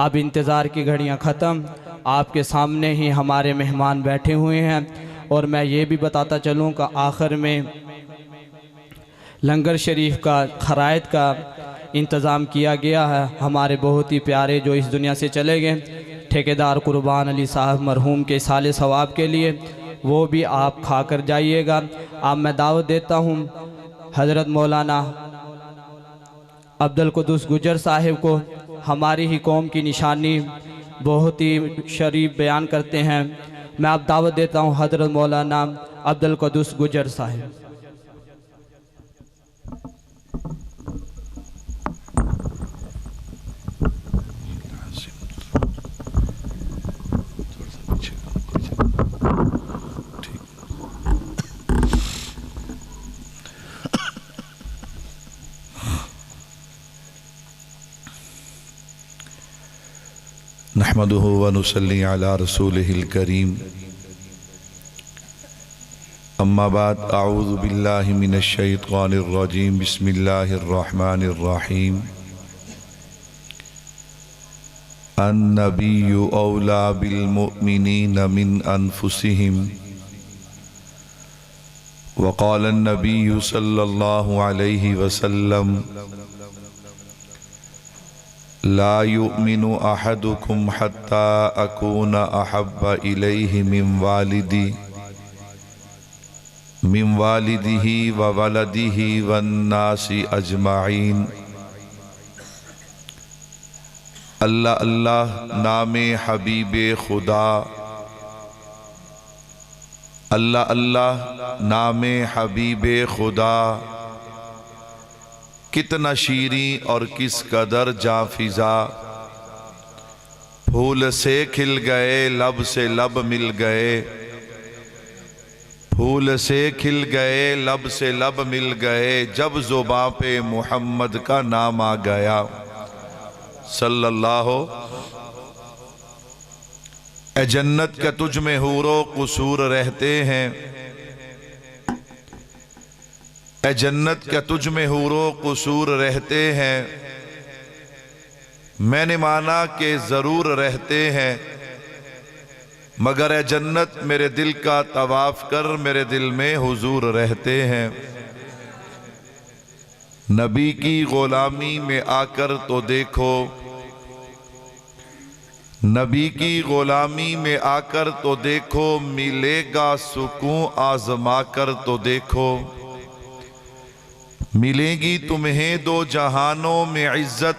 اب انتظار کی گھڑیاں ختم، آپ کے سامنے ہی ہمارے مہمان بیٹھے ہوئے ہیں۔ اور میں یہ بھی بتاتا چلوں کہ آخر میں لنگر شریف کا خرائط کا انتظام کیا گیا ہے۔ ہمارے بہت ہی پیارے جو اس دنیا سے چلے گئے ٹھیکیدار قربان علی صاحب مرحوم کے اصالِ ثواب کے لیے، وہ بھی آپ کھا کر جائیے گا۔ اب میں دعوت دیتا ہوں حضرت مولانا عبدالقدوس گجر صاحب کو، ہماری ہی قوم کی نشانی بہت ہی شریف بیان کرتے ہیں۔ میں اب دعوت دیتا ہوں حضرت مولانا عبدالقدوس گجر صاحب۔ نحمده ونصلي على رسوله الكريم اما بعد اعوذ بالله من الشيطان الرجيم بسم الله الرحمن الرحيم النبي أولى بالمؤمنين من أنفسهم وقال النبي صلى الله عليه وسلم لا يؤمن أحدكم حتى أكون أحب إليه من والده وولده والناس أجمعين۔ اللہ اللہ نام حبیب خدا، اللہ اللہ نام حبیب خدا، کتنا شیریں اور کس قدر جاں فضا، پھول سے کھل گئے لب سے لب مل گئے، پھول سے کھل گئے لب سے لب مل گئے، جب زباں پہ محمد کا نام آ گیا صلی اللہ۔ اے جنت کا تجھ میں حور و قصور رہتے ہیں، اے جنت کیا تجھ میں حور و قصور رہتے ہیں، میں نے مانا کہ ضرور رہتے ہیں، مگر اے جنت میرے دل کا طواف کر، میرے دل میں حضور رہتے ہیں۔ نبی کی غلامی میں آ کر تو دیکھو، نبی کی غلامی میں آ کر تو دیکھو، ملے گا سکون آزما کر تو دیکھو، ملے گی تمہیں دو جہانوں میں عزت،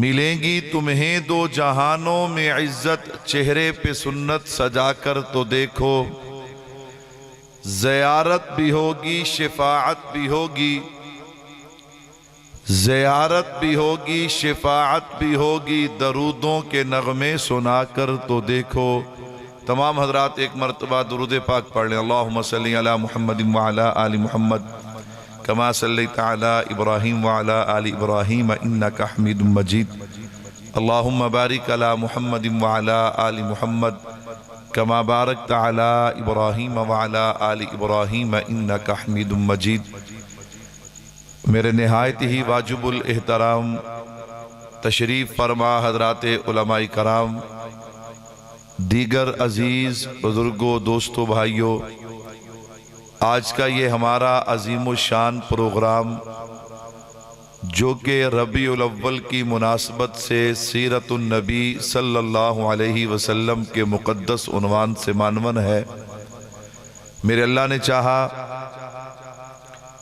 ملے گی تمہیں دو جہانوں میں عزت، چہرے پہ سنت سجا کر تو دیکھو، زیارت بھی ہوگی شفاعت بھی ہوگی، زیارت بھی ہوگی شفاعت بھی ہوگی، درودوں کے نغمے سنا کر تو دیکھو۔ تمام حضرات ایک مرتبہ درود پاک پڑھ لیں۔ اللہم صلی علی محمد وعلی آل محمد کما صلیت علی ابراہیم وعلی آل ابراہیم انکا حمید مجید، اللہم بارک علی محمد وعلی آل محمد کما بارکت علی ابراہیم وعلی آل ابراہیم انکا حمید مجید۔ میرے نہایت ہی واجب الاحترام تشریف فرما حضرات علماء کرام، دیگر عزیز بزرگوں، دوستوں، بھائیوں، آج کا یہ ہمارا عظیم الشان پروگرام جو کہ ربیع الاول کی مناسبت سے سیرت النبی صلی اللہ علیہ وسلم کے مقدس عنوان سے معنون ہے، میرے اللہ نے چاہا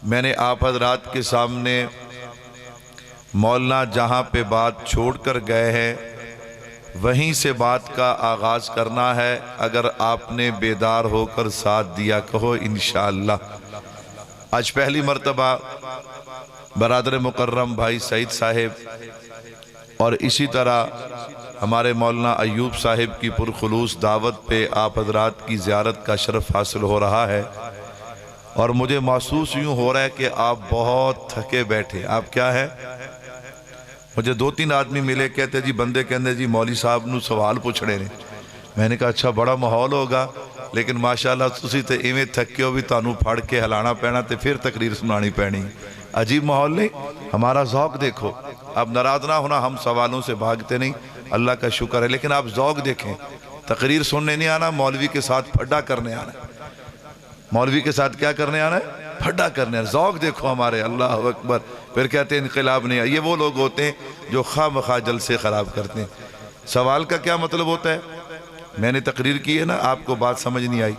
میں نے آپ حضرات کے سامنے مولانا جہاں پہ بات چھوڑ کر گئے ہیں وہیں سے بات کا آغاز کرنا ہے۔ اگر آپ نے بیدار ہو کر ساتھ دیا کہو انشاءاللہ۔ آج پہلی مرتبہ برادر مکرم بھائی سعید صاحب اور اسی طرح ہمارے مولانا ایوب صاحب کی پرخلوص دعوت پہ آپ حضرات کی زیارت کا شرف حاصل ہو رہا ہے، اور مجھے محسوس یوں ہو رہا ہے کہ آپ بہت تھکے بیٹھے۔ آپ کیا ہے؟ مجھے دو تین آدمی ملے، کہتے جی بندے کہندے جی مولوی صاحب نو سوال پوچھنے نے۔ میں نے کہا اچھا بڑا ماحول ہوگا، لیکن ماشاءاللہ تسی تے ایویں تھکے ہو بھی تانوں پھڑ کے ہلانا پینا تے پھر تقریر سنانی پینی۔ عجیب ماحول نہیں؟ ہمارا ذوق دیکھو، آپ ناراض نہ ہونا، ہم سوالوں سے بھاگتے نہیں، اللہ کا شکر ہے، لیکن آپ ذوق دیکھیں، تقریر سننے نہیں آنا، مولوی کے ساتھ پھڈا کرنے آنا ہے، مولوی کے ساتھ کیا کرنے آنا ہے؟ پھڈا کرنے آنا۔ ذوق دیکھو ہمارے، اللہ اکبر۔ پھر کہتے ہیں انقلاب نہیں آیا، یہ وہ لوگ ہوتے ہیں جو خواہ مخواہ جلسے خراب کرتے ہیں۔ سوال کا کیا مطلب ہوتا ہے؟ میں نے تقریر کی ہے نا، آپ کو بات سمجھ نہیں آئی،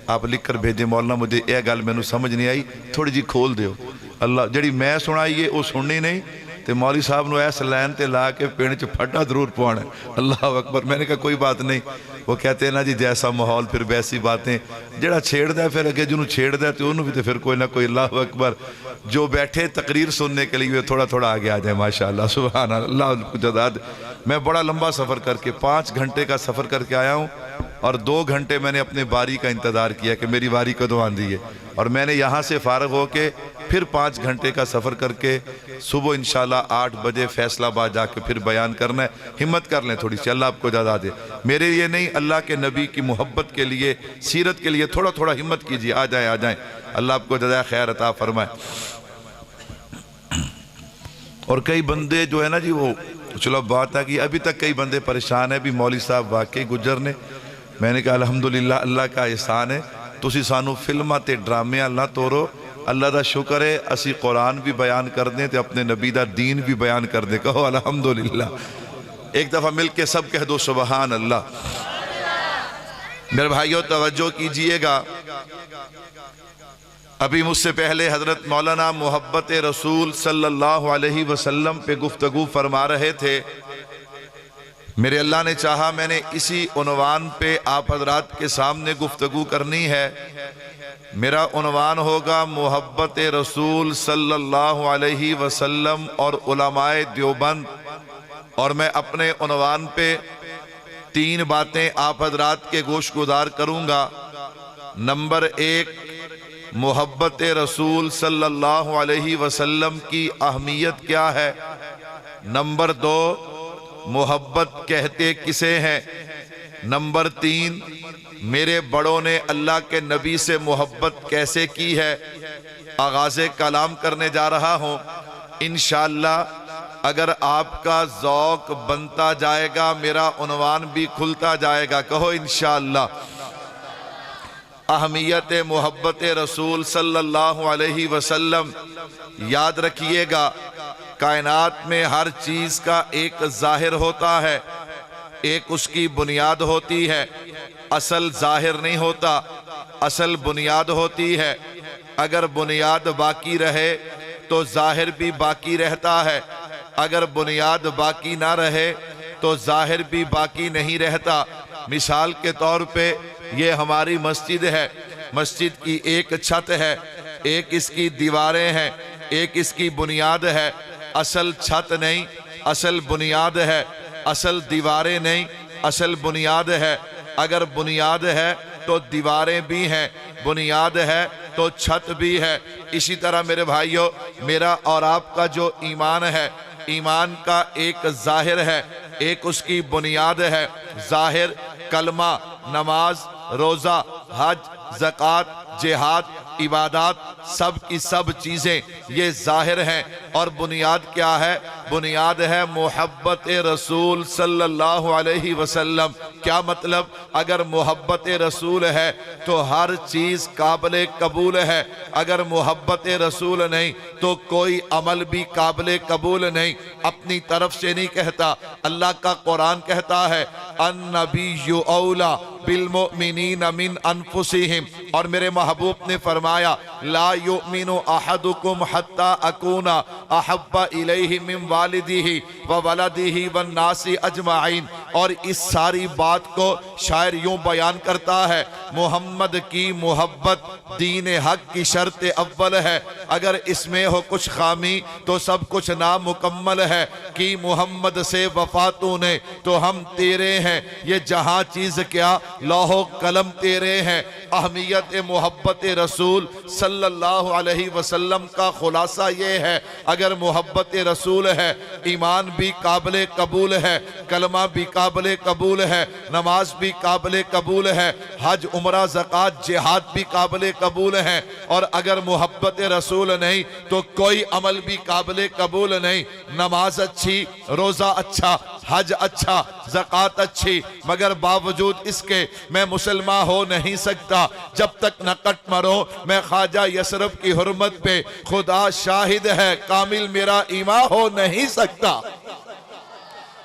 آپ لکھ کر بھیجیں مولانا مجھے یہ گل میں سمجھ نہیں آئی، تھوڑی جی کھول دیو۔ اللہ جڑی میں سنائیے وہ سننی نہیں تے مولوی صاحب نو ایس لائن تے لا کے پینڈ چ پھٹا ضرور پوانا ہے۔ اللہ اکبر۔ میں نے کہا کوئی بات نہیں، وہ کہتے ہیں نا جی جیسا ماحول پھر ویسی باتیں، جڑا چھیڑ دا ہے پھر اگے جنہوں چھیڑ دا ہے تو انہوں بھی تے پھر کوئی نہ کوئی۔ اللہ اکبر۔ جو بیٹھے تقریر سننے کے لیے تھوڑا تھوڑا آگے آ جائیں، ماشاءاللہ سبحان اللہ، اللہ کو جزا دے۔ میں بڑا لمبا سفر کر کے 5 گھنٹے کا سفر کر کے آیا ہوں، اور 2 گھنٹے میں نے اپنے باری کا انتظار کیا کہ میری باری کدوں آندھی ہے، اور میں نے یہاں سے فارغ ہو کے پھر 5 گھنٹے کا سفر کر کے صبح انشاءاللہ 8 بجے فیصلہ آباد جا کے پھر بیان کرنا ہے۔ ہمت کر لیں تھوڑی سی، اللہ آپ کو جزا دے۔ میرے لیے نہیں، اللہ کے نبی کی محبت کے لیے، سیرت کے لیے تھوڑا تھوڑا ہمت کیجیے، آ جائیں آ جائیں، اللہ آپ کو جزائے خیر عطا فرمائے۔ اور کئی بندے جو ہے نا جی، وہ چلو بات ہے کہ ابھی تک کئی بندے پریشان ہیں بھی مولوی صاحب واقعی گجر نے۔ میں نے کہا الحمدللہ اللہ کا احسان ہے، تسی سانو فلماں تے ڈرامے نہ توڑو، اللہ دا شکر ہے اسی قرآن بھی بیان کر دیں تے اپنے نبی دا دین بھی بیان کر دیں، کہو الحمدللہ۔ ایک دفعہ مل کے سب کہہ دو سبحان اللہ۔ میرے بھائیوں توجہ کیجئے گا، ابھی مجھ سے پہلے حضرت مولانا محبت رسول صلی اللہ علیہ وسلم پہ گفتگو فرما رہے تھے۔ میرے اللہ نے چاہا میں نے اسی عنوان پہ آپ حضرات کے سامنے گفتگو کرنی ہے۔ میرا عنوان ہوگا محبت رسول صلی اللہ علیہ وسلم اور علماء دیوبند، اور میں اپنے عنوان پہ 3 باتیں آپ حضرات کے گوش گزار کروں گا۔ نمبر 1، محبت رسول صلی اللہ علیہ وسلم کی اہمیت کیا ہے۔ نمبر 2، محبت کہتے کسے ہیں۔ نمبر 3، میرے بڑوں نے اللہ کے نبی سے محبت کیسے کی ہے۔ آغاز کلام کرنے جا رہا ہوں، انشاءاللہ اگر آپ کا ذوق بنتا جائے گا میرا عنوان بھی کھلتا جائے گا، کہو انشاءاللہ۔ اہمیت محبت رسول صلی اللہ علیہ وسلم، یاد رکھیے گا کائنات میں ہر چیز کا ایک ظاہر ہوتا ہے، ایک اس کی بنیاد ہوتی ہے۔ اصل ظاہر نہیں ہوتا، اصل بنیاد ہوتی ہے۔ اگر بنیاد باقی رہے تو ظاہر بھی باقی رہتا ہے، اگر بنیاد باقی نہ رہے تو ظاہر بھی باقی نہیں رہتا۔ مثال کے طور پہ یہ ہماری مسجد ہے، مسجد کی ایک چھت ہے، ایک اس کی دیواریں ہیں، ایک اس کی بنیاد ہے۔ اصل چھت نہیں، اصل بنیاد ہے، اصل دیواریں نہیں، اصل بنیاد ہے۔ اگر بنیاد ہے تو دیواریں بھی ہیں، بنیاد ہے تو چھت بھی ہے۔ اسی طرح میرے بھائیوں، میرا اور آپ کا جو ایمان ہے، ایمان کا ایک ظاہر ہے، ایک اس کی بنیاد ہے۔ ظاہر کلمہ، نماز، روزہ، حج، زکوٰۃ، جہاد، عبادات، سب کی سب چیزیں یہ ظاہر ہیں، اور بنیاد کیا ہے؟ بنیاد ہے محبت رسول صلی اللہ علیہ وسلم۔ کیا مطلب؟ اگر محبت رسول ہے تو ہر چیز قابل قبول ہے، اگر محبت رسول نہیں تو کوئی عمل بھی قابل قبول نہیں۔ اپنی طرف سے نہیں کہتا، اللہ کا قرآن کہتا ہے النبی اولی بالمؤمنین من انفسہم، اور میرے محبوب نے فرمایا لا یؤمن احدکم حتی اکون احب الیہ من والدہ وولدہ والناس اجمعین۔ اور اس ساری بات کو شاعر یوں بیان کرتا ہے، محمد کی محبت دین حق کی شرط اول ہے، اگر اس میں ہو کچھ خامی تو سب کچھ نامکمل ہے۔ کی محمد سے وفاتوں نے تو ہم تیرے ہیں، یہ جہاں چیز کیا لوح و قلم تیرے ہیں۔ اہمیت محبت رسول صلی اللہ علیہ وسلم کا خلاصہ یہ ہے، اگر محبت رسول ہے، ایمان بھی قابل قبول ہے، کلمہ بھی قابل قبول ہے، نماز بھی قابل قبول ہے، حج عمرہ زکوٰۃ جہاد بھی قابل قبول ہے، اور اگر محبت رسول نہیں تو کوئی عمل بھی قابل قبول نہیں۔ نماز اچھی، روزہ اچھا، حج اچھا، زکوٰۃ اچھی، مگر باوجود اس کے میں مسلمان ہو نہیں سکتا جب تک نہ کٹ مرو میں خواجہ یسرف کی حرمت پہ، خدا شاہد ہے کامل میرا ایمان ہو نہیں سکتا۔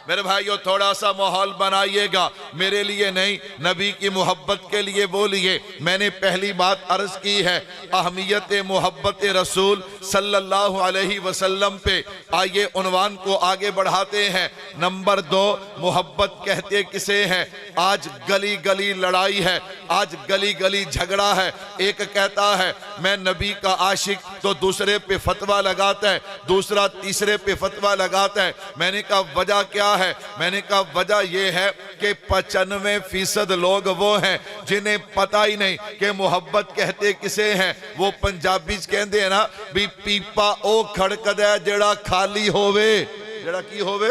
میرے بھائیو تھوڑا سا ماحول بنائیے گا، میرے لیے نہیں، نبی کی محبت کے لیے بولیے۔ میں نے پہلی بات عرض کی ہے اہمیت محبت رسول صلی اللہ علیہ وسلم پہ، آئیے عنوان کو آگے بڑھاتے ہیں۔ نمبر 2، محبت کہتے کسے ہیں؟ آج گلی گلی لڑائی ہے، آج گلی گلی جھگڑا ہے۔ ایک کہتا ہے میں نبی کا عاشق، تو دوسرے پہ فتویٰ لگاتا ہے، دوسرا تیسرے پہ فتویٰ لگاتا ہے۔ میں نے کہا وجہ کیا ہے؟ میں نے کہا وجہ یہ ہے کہ 95% لوگ وہ ہیں جنہیں پتہ ہی نہیں کہ محبت کہتے کسے ہیں۔ وہ پنجابی کہندے ہیں نا بھی پیپا او کھڑک دے جڑا خالی ہووے، جڑا کی ہووے؟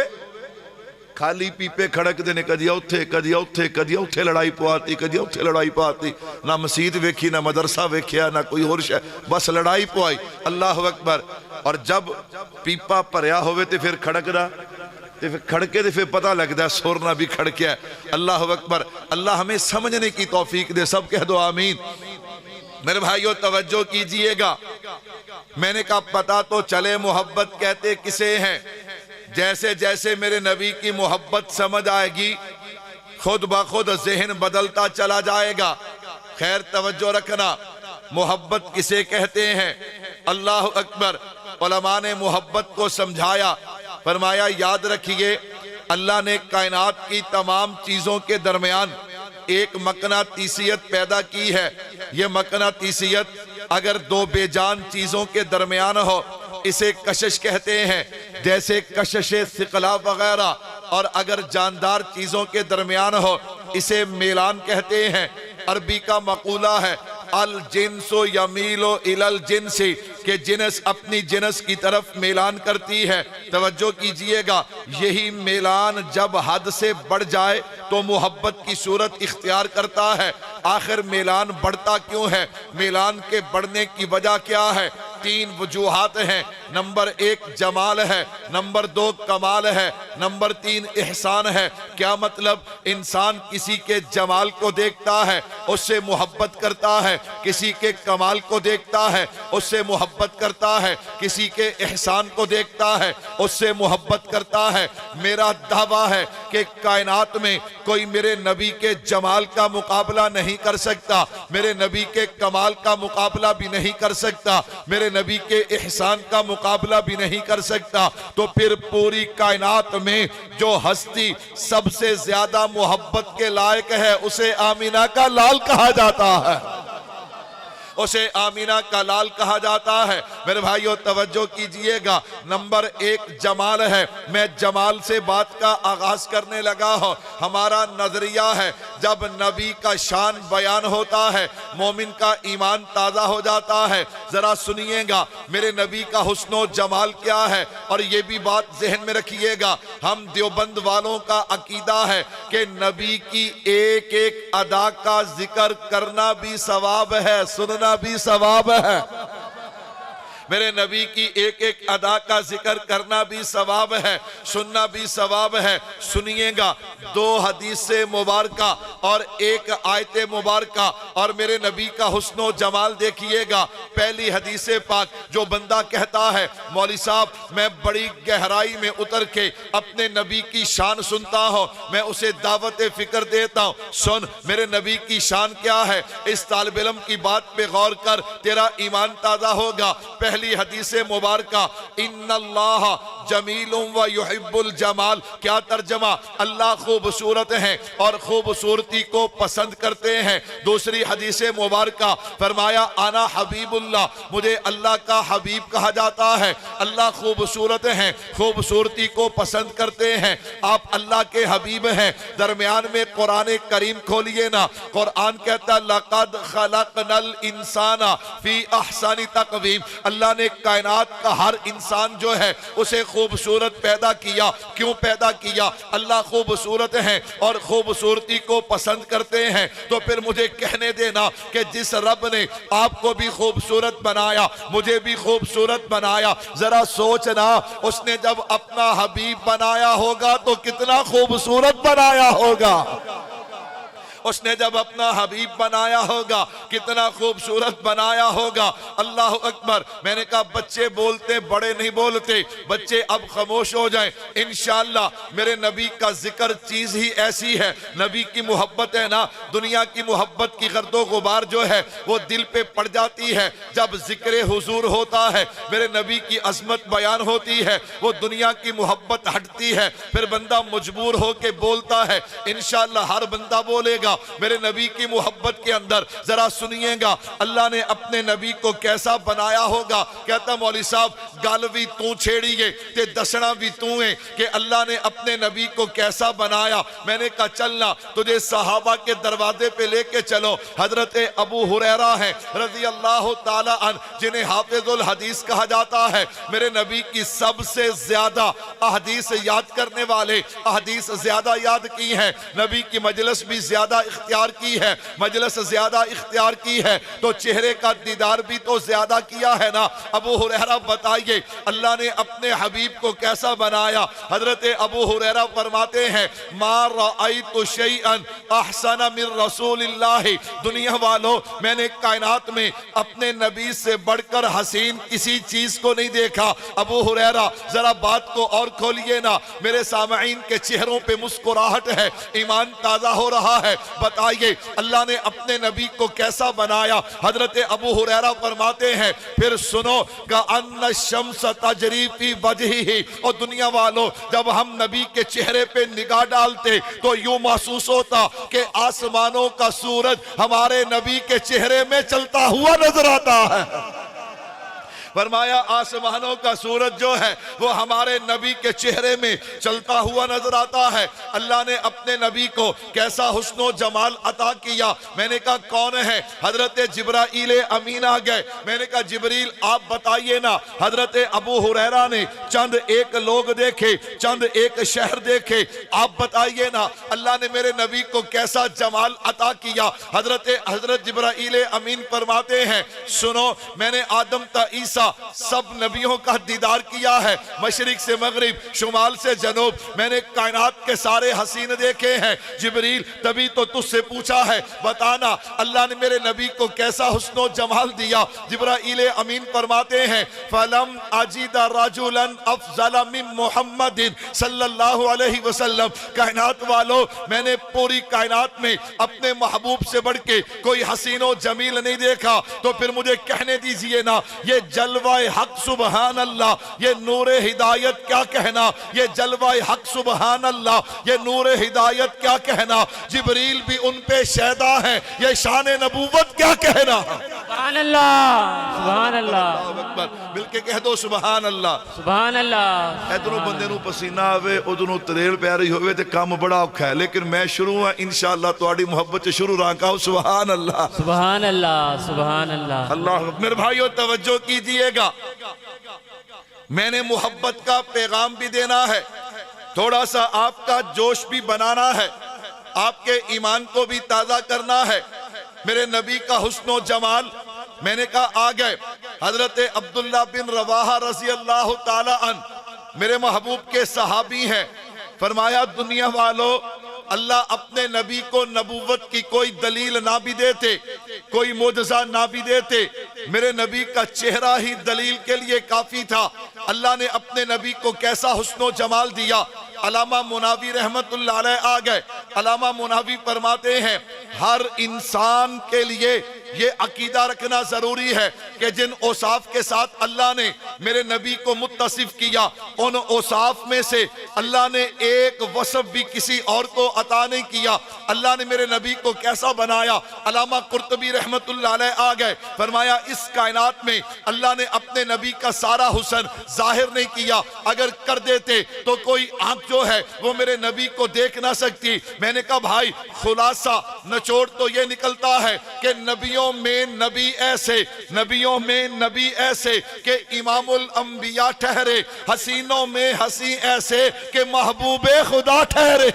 خالی پیپے کھڑک دینے، کدی اوتھے کدی اوتھے کدی اوتھے لڑائی پواتی، کدی اوتھے لڑائی پواتی، نہ مسجد ویکھی نہ مدرسہ ویکھیا نہ کوئی اور شے، بس لڑائی پوائی۔ اللہ اکبر۔ اور جب پیپا بھریا ہوئے تے پھر کھڑک دا، تے پھر کھڑکے تے پھر پتہ لگتا ہے سورنا بھی کھڑکیا ہے۔ اللہ اکبر۔ اللہ ہمیں سمجھنے کی توفیق دے، سب کہہ دو آمین۔ میرے بھائیو توجہ کیجئے گا، میں نے کہا پتہ تو چلے محبت کہتے کسے ہیں۔ جیسے جیسے میرے نبی کی محبت سمجھ آئے گی خود بخود ذہن بدلتا چلا جائے گا۔ خیر توجہ رکھنا، محبت کسے کہتے ہیں؟ اللہ اکبر۔ علماء نے محبت کو سمجھایا، فرمایا یاد رکھیے اللہ نے کائنات کی تمام چیزوں کے درمیان ایک مقناطیسیت پیدا کی ہے۔ یہ مقناطیسیت اگر دو بے جان چیزوں کے درمیان ہو اسے کشش کہتے ہیں، جیسے کشش ثقلا وغیرہ، اور اگر جاندار چیزوں کے درمیان ہو اسے میلان کہتے ہیں۔ عربی کا مقولہ ہے الجنس یمیل الی الجنس، کہ جنس اپنی جنس کی طرف میلان کرتی ہے۔ توجہ کیجئے گا، یہی میلان جب حد سے بڑھ جائے تو محبت کی صورت اختیار کرتا ہے۔ آخر میلان بڑھتا کیوں ہے؟ میلان کے بڑھنے کی وجہ کیا ہے؟ 3 وجوہات ہیں۔ نمبر 1 جمال ہے، نمبر 2 کمال ہے، نمبر 3 احسان ہے۔ کیا مطلب؟ انسان کسی کے جمال کو دیکھتا ہے اس سے محبت کرتا ہے، کسی کے کمال کو دیکھتا ہے اس سے محبت کرتا ہے، کسی کے احسان کو دیکھتا ہے اس سے محبت کرتا ہے۔ میرا دعویٰ ہے کہ کائنات میں کوئی میرے نبی کے جمال کا مقابلہ نہیں کر سکتا، میرے نبی کے کمال کا مقابلہ بھی نہیں کر سکتا، میرے نبی کے احسان کا مقابلہ بھی نہیں کر سکتا۔ تو پھر پوری کائنات میں جو ہستی سب سے زیادہ محبت کے لائق ہے اسے آمینہ کا لال کہا جاتا ہے، اسے آمینہ کا لال کہا جاتا ہے۔ میرے بھائیو توجہ کیجئے گا، نمبر 1 جمال ہے۔ میں جمال سے بات کا آغاز کرنے لگا ہوں۔ ہمارا نظریہ ہے جب نبی کا شان بیان ہوتا ہے مومن کا ایمان تازہ ہو جاتا ہے۔ ذرا سنیے گا میرے نبی کا حسن و جمال کیا ہے، اور یہ بھی بات ذہن میں رکھیے گا، ہم دیوبند والوں کا عقیدہ ہے کہ نبی کی ایک ایک ادا کا ذکر کرنا بھی ثواب ہے، سننا بھی ثواب ہے۔ میرے نبی کی ایک ایک ادا کا ذکر کرنا بھی ثواب ہے، سننا بھی ثواب ہے۔ سنیے گا 2 حدیث مبارکہ اور 1 آیت مبارکہ، اور میرے نبی کا حسن و جمال دیکھیے گا۔ پہلی حدیث پاک، جو بندہ کہتا ہے مولوی صاحب میں بڑی گہرائی میں اتر کے اپنے نبی کی شان سنتا ہوں، میں اسے دعوت فکر دیتا ہوں۔ سن میرے نبی کی شان کیا ہے، اس طالب علم کی بات پہ غور کر، تیرا ایمان تازہ ہوگا۔ پہلی حدیث مبارکہ ان اللہ جمیل و یحب الجمال، کیا ترجمہ؟ اللہ خوبصورت ہیں اور خوبصورتی کو پسند کرتے ہیں۔ دوسری حدیث مبارکہ فرمایا انا حبیب اللہ، مجھے اللہ کا حبیب کہا جاتا ہے۔ اللہ خوبصورت ہیں، خوبصورتی کو پسند کرتے ہیں، آپ اللہ کے حبیب ہیں۔ درمیان میں قرآن کریم کھولیے نا، قرآن کہتا لقد خلقنا الانسان فی احسن تقویم، اللہ اللہ نے کائنات کا ہر انسان جو ہے اسے خوبصورت پیدا کیا. کیوں پیدا کیا؟ اللہ خوبصورت ہے اور خوبصورتی کو پسند کرتے ہیں. تو پھر مجھے کہنے دینا کہ جس رب نے آپ کو بھی خوبصورت بنایا, مجھے بھی خوبصورت بنایا, ذرا سوچنا اس نے جب اپنا حبیب بنایا ہوگا تو کتنا خوبصورت بنایا ہوگا. اس نے جب اپنا حبیب بنایا ہوگا کتنا خوبصورت بنایا ہوگا. اللہ اکبر. میں نے کہا بچے بولتے بڑے نہیں بولتے, بچے اب خاموش ہو جائیں. انشاءاللہ میرے نبی کا ذکر چیز ہی ایسی ہے, نبی کی محبت ہے نا, دنیا کی محبت کی گرد و غبار جو ہے وہ دل پہ پڑ جاتی ہے. جب ذکر حضور ہوتا ہے, میرے نبی کی عظمت بیان ہوتی ہے, وہ دنیا کی محبت ہٹتی ہے, پھر بندہ مجبور ہو کے بولتا ہے. انشاءاللہ ہر بندہ بولے گا میرے نبی کی محبت کے اندر. ذرا سنیے گا اللہ نے اپنے نبی کو کیسا بنایا ہوگا. کہتا مولوی صاحب گل بھی تو چھیڑی گے تے دسنا بھی تو ہے کہ اللہ نے اپنے نبی کو کیسا بنایا. میں نے کہا چلنا تجھے صحابہ کے دروازے پہ لے کے چلو. حضرت ابو ہریرہ ہیں رضی اللہ تعالی عنہ, جنہیں حافظ الحدیث کہا جاتا ہے. میرے نبی کی سب سے زیادہ احادیث یاد کرنے والے, احادیث زیادہ یاد کی ہیں, نبی کی مجلس بھی زیادہ اختیار کی ہے, مجلس زیادہ اختیار کی ہے, تو چہرے کا دیدار بھی تو زیادہ کیا ہے نا. ابو ہریرہ بتائیے اللہ نے اپنے حبیب کو کیسا بنایا. حضرت ابو ہریرہ فرماتے ہیں ما رأیت شیئا احسن من رسول اللہ. دنیا والوں میں نے کائنات میں اپنے نبی سے بڑھ کر حسین کسی چیز کو نہیں دیکھا. ابو ہریرہ ذرا بات کو اور کھولیے نا, میرے سامعین کے چہروں پہ مسکراہٹ ہے, ایمان تازہ ہو رہا ہے. بتائیے اللہ نے اپنے نبی کو کیسا بنایا. حضرت ابو ہریرہ فرماتے ہیں پھر سنو کأن الشمس تجری فی وجہہ. اور دنیا والوں جب ہم نبی کے چہرے پہ نگاہ ڈالتے تو یوں محسوس ہوتا کہ آسمانوں کا سورج ہمارے نبی کے چہرے میں چلتا ہوا نظر آتا ہے. فرمایا آسمانوں کا سورج جو ہے وہ ہمارے نبی کے چہرے میں چلتا ہوا نظر آتا ہے. اللہ نے اپنے نبی کو کیسا حسن و جمال عطا کیا. میں نے کہا کون ہے؟ حضرت جبرائیل امین آ گئے. میں نے کہا جبریل آپ بتائیے نا. حضرت ابو ہریرہ نے چند ایک لوگ دیکھے, چند ایک شہر دیکھے, آپ بتائیے نا اللہ نے میرے نبی کو کیسا جمال عطا کیا. حضرت جبرائیل امین فرماتے ہیں سنو میں نے آدم تا عیسیٰ سب نبیوں کا دیدار کیا ہے, مشرق سے مغرب, شمال سے جنوب. میں نے کائنات کے سارے حسین دیکھے ہیں. جبریل تبھی تو تجھ سے پوچھا ہے بتانا اللہ نے میرے نبی کو کیسا حسن و جمال دیا. جبرائیل امین فرماتے ہیں فَلَمْ أَجِدَ رَجُلًا أَفْضَلَ مِن مُحَمَّدٍ صلی اللہ علیہ وسلم. کائنات والوں میں نے پوری کائنات میں اپنے محبوب سے بڑھ کے کوئی حسین و جمیل نہیں دیکھا. تو پھر مجھے کہنے دیجئے نا یہ جلوہ حق سبحان اللہ, یہ نور ہدایت کیا کہنا, یہ جلوہ حق سبحان اللہ, یہ نور ہدایت کیا کہنا. جبریل بھی ان پہ شیدا ہے, یہ شان نبوت کیا کہنا. سبحان اللہ سبحان اللہ. مل کے کہہ دو سبحان اللہ سبحان اللہ. ادھروں بندے نو پسینہ آوے ادھروں تریل پیاری ہوئے تے کام بڑا اوکھا ہے, لیکن میں شروع ہوں انشاءاللہ تہاڈی محبت سے شروع رہا کہو سبحان اللہ سبحان اللہ سبحان اللہ. اللہ. میرے بھائیو توجہ کیجئے گا, میں نے محبت کا پیغام بھی دینا ہے, تھوڑا سا آپ کا جوش بھی بنانا ہے, آپ کے ایمان کو بھی تازہ کرنا ہے. میرے نبی کا حسن و جمال میں نے کہا آ گئے. حضرت عبداللہ بن رواحہ رضی اللہ تعالی عنہ میرے محبوب کے صحابی ہیں. فرمایا دنیا والوں اللہ اپنے نبی کو نبوت کی کوئی دلیل نہ بھی دیتے, کوئی معجزہ نہ بھی دیتے, میرے نبی کا چہرہ ہی دلیل کے لیے کافی تھا. اللہ نے اپنے نبی کو کیسا حسن و جمال دیا. علامہ مناوی رحمت اللہ علیہ آ گئے. علامہ مناوی فرماتے ہیں ہر انسان کے لیے یہ عقیدہ رکھنا ضروری ہے کہ جن اوصاف کے ساتھ اللہ نے میرے نبی کو متصف کیا, ان اوصاف میں سے اللہ نے ایک وصف بھی کسی اور کو عطا نہیں کیا. اللہ نے میرے نبی کو کیسا بنایا. علامہ قرطبی رحمت اللہ علیہ آ گئے. فرمایا اس کائنات میں اللہ نے اپنے نبی کا سارا حسن ظاہر نہیں کیا, اگر کر دیتے تو کوئی آنکھ جو ہے وہ میرے نبی کو دیکھ نہ سکتی. میں نے کہا بھائی خلاصہ نچوڑ تو یہ نکلتا ہے کہ نبیوں میں نبی ایسے کہ امام الانبیاء ٹھہرے، حسینوں میں حسین ایسے کہ محبوب خدا ٹھہرے۔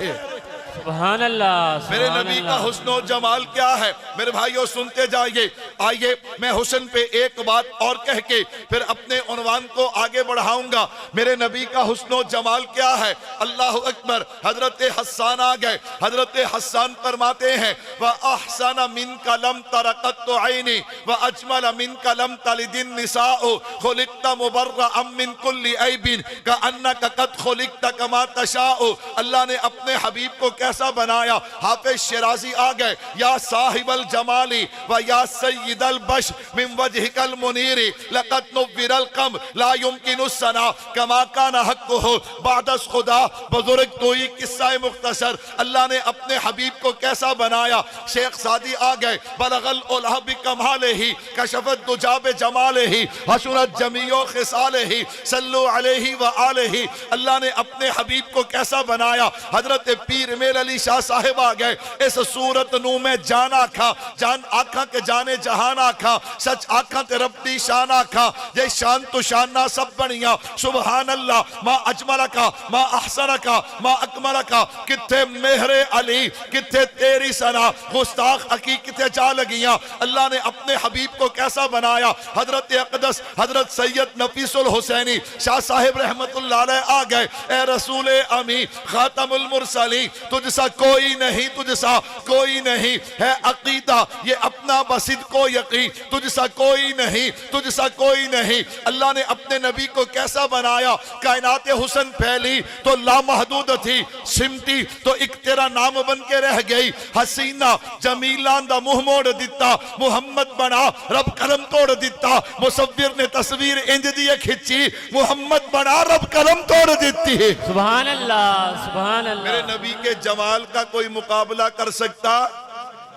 سبحان اللہ، میرے نبی کا حسن و جمال کیا ہے؟ میرے بھائیوں سنتے جائیے۔ آئیے میں حسن پہ ایک بات اور کہہ کے پھر اپنے عنوان کو آگے بڑھاؤں گا۔ میرے نبی کا حسن و جمال کیا ہے؟ اللہ اکبر۔ حضرت حسان آ گئے، حضرت حسان فرماتے ہیں وَأَحْسَنَ مِنْكَ لَمْ تَرَ قَطُّ عَيْنِي وَأَجْمَلَ مِنْكَ لَمْ تَلِدِ النِّسَاءُ خُلِقْتَ مُبَرَّأً مِنْ كُلِّ عَيْبٍ كَأَنَّكَ قَدْ خُلِقْتَ كَمَا تَشَاءُ۔ اللہ نے اپنے حبیب کو کیسا بنایا؟ حافظ شیرازی آ گئے، یا صاحب الجمالی و یا سید البش من وجہک المنیری لقد نور القمر لا يمکن السنا کما کان حقہ بعد از خدا۔ بزرگ توئی قصہ مختصر، اللہ نے اپنے حبیب کو کیسا بنایا؟ شیخ سعدی آ گئے، بلغ العلا بکمالہ کشفت دجا بجمالہ حسنت جمیع خصالہ صلو علیہ وآلہ۔ اللہ نے اپنے حبیب کو کیسا بنایا؟ حضرت پیر میر علی شاہ صاحب آ گئے، اس صورت نو میں جان آکھا، جان آکھا کے جانے جہان آکھا، سچ آکھا تے رب دی شان آکھا، یہ شان تو شانہ سب بنیاں۔ سبحان اللہ، ما اجملکا ما احسنکا ما اکملکا۔ کتھے مہر علی، کتھے تیری ثنا، گستاخ عقی کتھے جا لگیاں۔ اللہ نے اپنے حبیب کو کیسا بنایا؟ حضرت اقدس حضرت سید نفیس الحسینی شاہ صاحب رحمت اللہ علیہ آ گئے، اے رسول امی خاتم المرسلین، تجھ سا کوئی نہیں، تجھ سا کوئی نہیں ہے عقیدہ یہ اپنا بسد کو یقین، تجھ سا کوئی نہیں، تجھ سا کوئی نہیں۔ اللہ نے اپنے نبی کو کیسا بنایا؟ کائنات حسن پھیلی تو لامحدود تھی، سمٹی تو ایک تیرا نام بن کے رہ گئی۔ حسینہ جمیلان دا منہ موڑ دیتا، محمد بنا رب قلم توڑ دیتا۔ مصور نے تصویر انج دیے کھچی، محمد بنا رب قلم توڑ دیتی ہے۔ سبحان اللہ، سبحان اللہ۔ میرے نبی کے جمال کا کوئی مقابلہ کر سکتا؟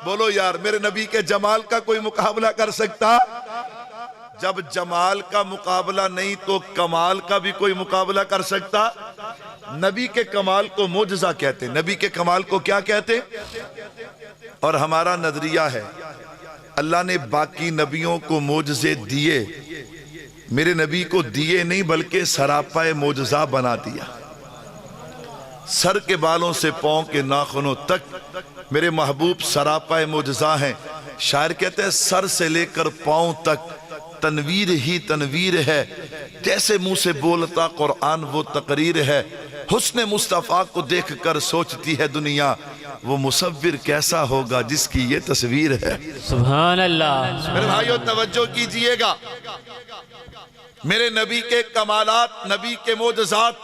بولو یار، میرے نبی کے جمال کا کوئی مقابلہ کر سکتا؟ جب جمال کا مقابلہ نہیں تو کمال کا بھی کوئی مقابلہ کر سکتا؟ نبی کے کمال کو معجزہ کہتے، نبی کے کمال کو کیا کہتے؟ اور ہمارا نظریہ ہے اللہ نے باقی نبیوں کو معجزے دیے، میرے نبی کو دیے نہیں بلکہ سراپا معجزہ بنا دیا۔ سر کے بالوں سے پاؤں کے ناخنوں تک میرے محبوب سراپا معجزہ ہیں۔ شاعر کہتے ہیں سر سے لے کر پاؤں تک تنویر ہی تنویر ہے، جیسے منہ سے بولتا قرآن وہ تقریر ہے۔ حسن مصطفیٰ کو دیکھ کر سوچتی ہے دنیا وہ مصور کیسا ہوگا جس کی یہ تصویر ہے۔ سبحان اللہ۔ میرے بھائیو توجہ کیجئے گا، میرے نبی کے کمالات، نبی کے معجزات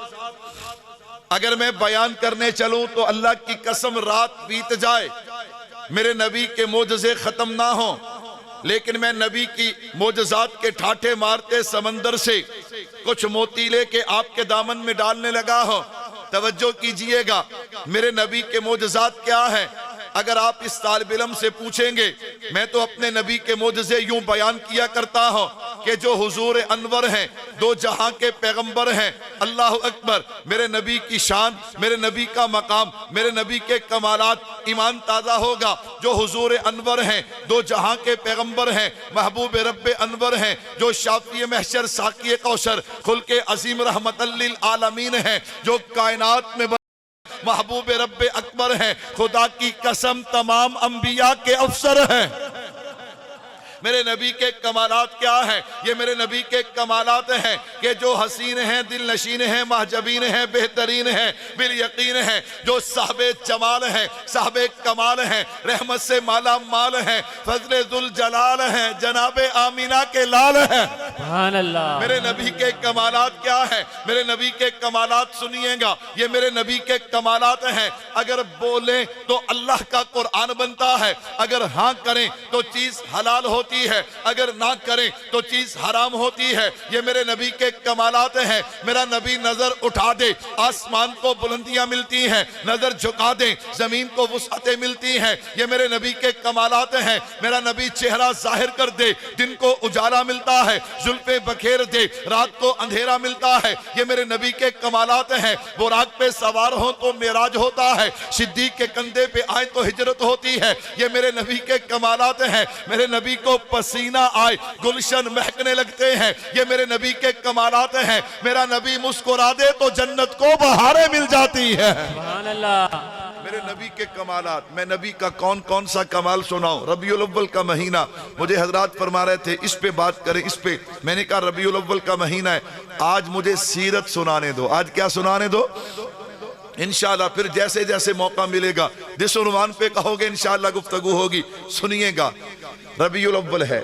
اگر میں بیان کرنے چلوں تو اللہ کی قسم رات بیت جائے، میرے نبی کے معجزے ختم نہ ہوں۔ لیکن میں نبی کی معجزات کے ٹھاٹھے مارتے سمندر سے کچھ موتی لے کے آپ کے دامن میں ڈالنے لگا ہوں۔ توجہ کیجئے گا، میرے نبی کے معجزات کیا ہیں؟ اگر آپ اس طالب علم سے پوچھیں گے، میں تو اپنے نبی کے معجزے یوں بیان کیا کرتا ہوں کہ جو حضور انور ہیں، دو جہاں کے پیغمبر ہیں، اللہ اکبر، میرے نبی کی شان، میرے نبی کا مقام، میرے نبی کے کمالات، ایمان تازہ ہوگا۔ جو حضور انور ہیں، دو جہاں کے پیغمبر ہیں، محبوب رب انور ہیں، جو شافی محشر ساقی کوثر خلق عظیم رحمت للعالمین ہیں، جو کائنات میں محبوب رب اکبر ہیں، خدا کی قسم تمام انبیاء کے افسر ہیں۔ میرے نبی کے کمالات کیا ہیں؟ یہ میرے نبی کے کمالات ہیں کہ جو حسین ہیں، دل نشین ہیں، محجبین ہیں، بہترین ہیں، بالیقین ہیں، جو صاحب جمال ہیں، صاحب کمال ہیں، رحمت سے مالا مال ہیں، فضل ذوالجلال ہیں، جناب آمینہ کے لال ہیں۔ سبحان اللہ۔ میرے نبی کے کمالات کیا ہیں؟ میرے نبی کے کمالات سنیے گا، یہ میرے نبی کے کمالات ہیں۔ اگر بولیں تو اللہ کا قرآن بنتا ہے، اگر ہاں کریں تو چیز حلال ہوتی ہوتی ہے, اگر نہ کریں تو چیز حرام ہوتی ہے. یہ میرے نبی کے کمالات ہیں. میرا نبی نظر اٹھا دے, آسمان کو بلندیاں ملتی ہیں, نظر جھکا دیں, زمین کو وسعتیں ملتی ہیں. یہ میرے نبی کے کمالات ہیں. میرا نبی چہرہ ظاہر کر دے, دن کو اجالا ملتا ہے, زلفیں بکھیر دے, رات کو اندھیرا ملتا ہے. یہ میرے نبی کے کمالات ہیں. براق پہ سوار ہوں تو معراج ہوتا ہے, صدیق کے کندھے پہ آئے تو ہجرت ہوتی ہے. یہ میرے نبی کے کمالات ہیں. میرے نبی کو پسینہ آئے گلشن مہکنے لگتے ہیں. یہ میرے نبی کے کمالات ہیں. میرا نبی مسکرا دے تو جنت کو بہاریں مل جاتی ہے. سبحان اللہ. میرے نبی کے کمالات. میں نبی کا کون کون سا کمال سناؤں؟ ربیع الاول کا مہینہ, مجھے حضرات فرما رہے تھے اس پہ بات کریں, اس پہ. میں نے کہا ربیع الاول کا مہینہ ہے, آج مجھے سیرت سنانے دو. آج کیا سنانے دو؟ انشاءاللہ پھر جیسے جیسے موقع ملے گا جس عنوان پہ کہو گے انشاءاللہ گفتگو ہوگی. سنیے گا, ربیع الاول ہے.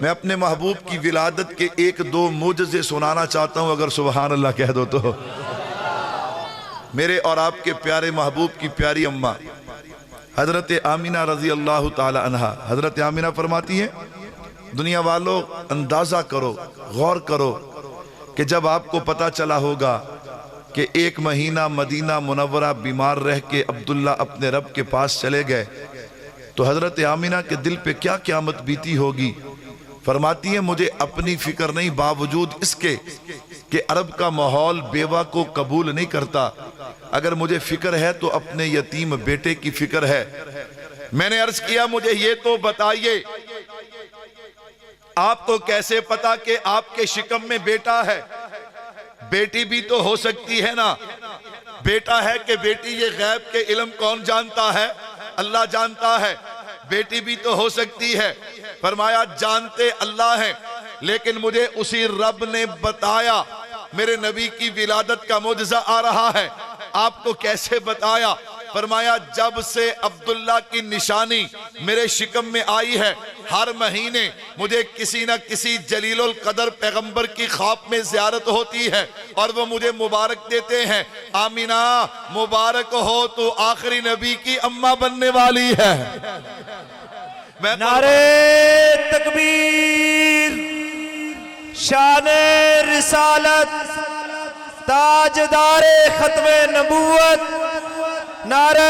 میں اپنے محبوب کی ولادت کے ایک دو معجزے سنانا چاہتا ہوں, اگر سبحان اللہ کہہ دو تو. میرے اور آپ کے پیارے محبوب کی پیاری اماں حضرت آمینہ رضی اللہ تعالی عنہ, حضرت آمینہ فرماتی ہیں, دنیا والوں اندازہ کرو, غور کرو کہ جب آپ کو پتا چلا ہوگا کہ ایک مہینہ مدینہ منورہ بیمار رہ کے عبداللہ اپنے رب کے پاس چلے گئے تو حضرت آمینہ کے دل پہ کیا قیامت بیتی ہوگی. فرماتی ہیں مجھے اپنی فکر نہیں, باوجود اس کے کہ عرب کا ماحول بیوہ کو قبول نہیں کرتا, اگر مجھے فکر ہے تو اپنے یتیم بیٹے کی فکر ہے. میں نے عرض کیا مجھے یہ تو بتائیے آپ کو کیسے پتا کہ آپ کے شکم میں بیٹا ہے؟ بیٹی بھی تو ہو سکتی ہے نا. بیٹا ہے کہ بیٹی, یہ غیب کے علم کون جانتا ہے؟ اللہ جانتا ہے. بیٹی بھی تو ہو سکتی ہے. فرمایا جانتے اللہ ہیں, لیکن مجھے اسی رب نے بتایا. میرے نبی کی ولادت کا معجزہ آ رہا ہے. آپ کو کیسے بتایا؟ فرمایا جب سے عبداللہ کی نشانی میرے شکم میں آئی ہے, ہر مہینے مجھے کسی نہ کسی جلیل القدر پیغمبر کی خواب میں زیارت ہوتی ہے اور وہ مجھے مبارک دیتے ہیں, آمینہ مبارک ہو تو آخری نبی کی اماں بننے والی ہے. نعرہ تکبیر, شان رسالت, تاجدار ختم نبوت, نعرہ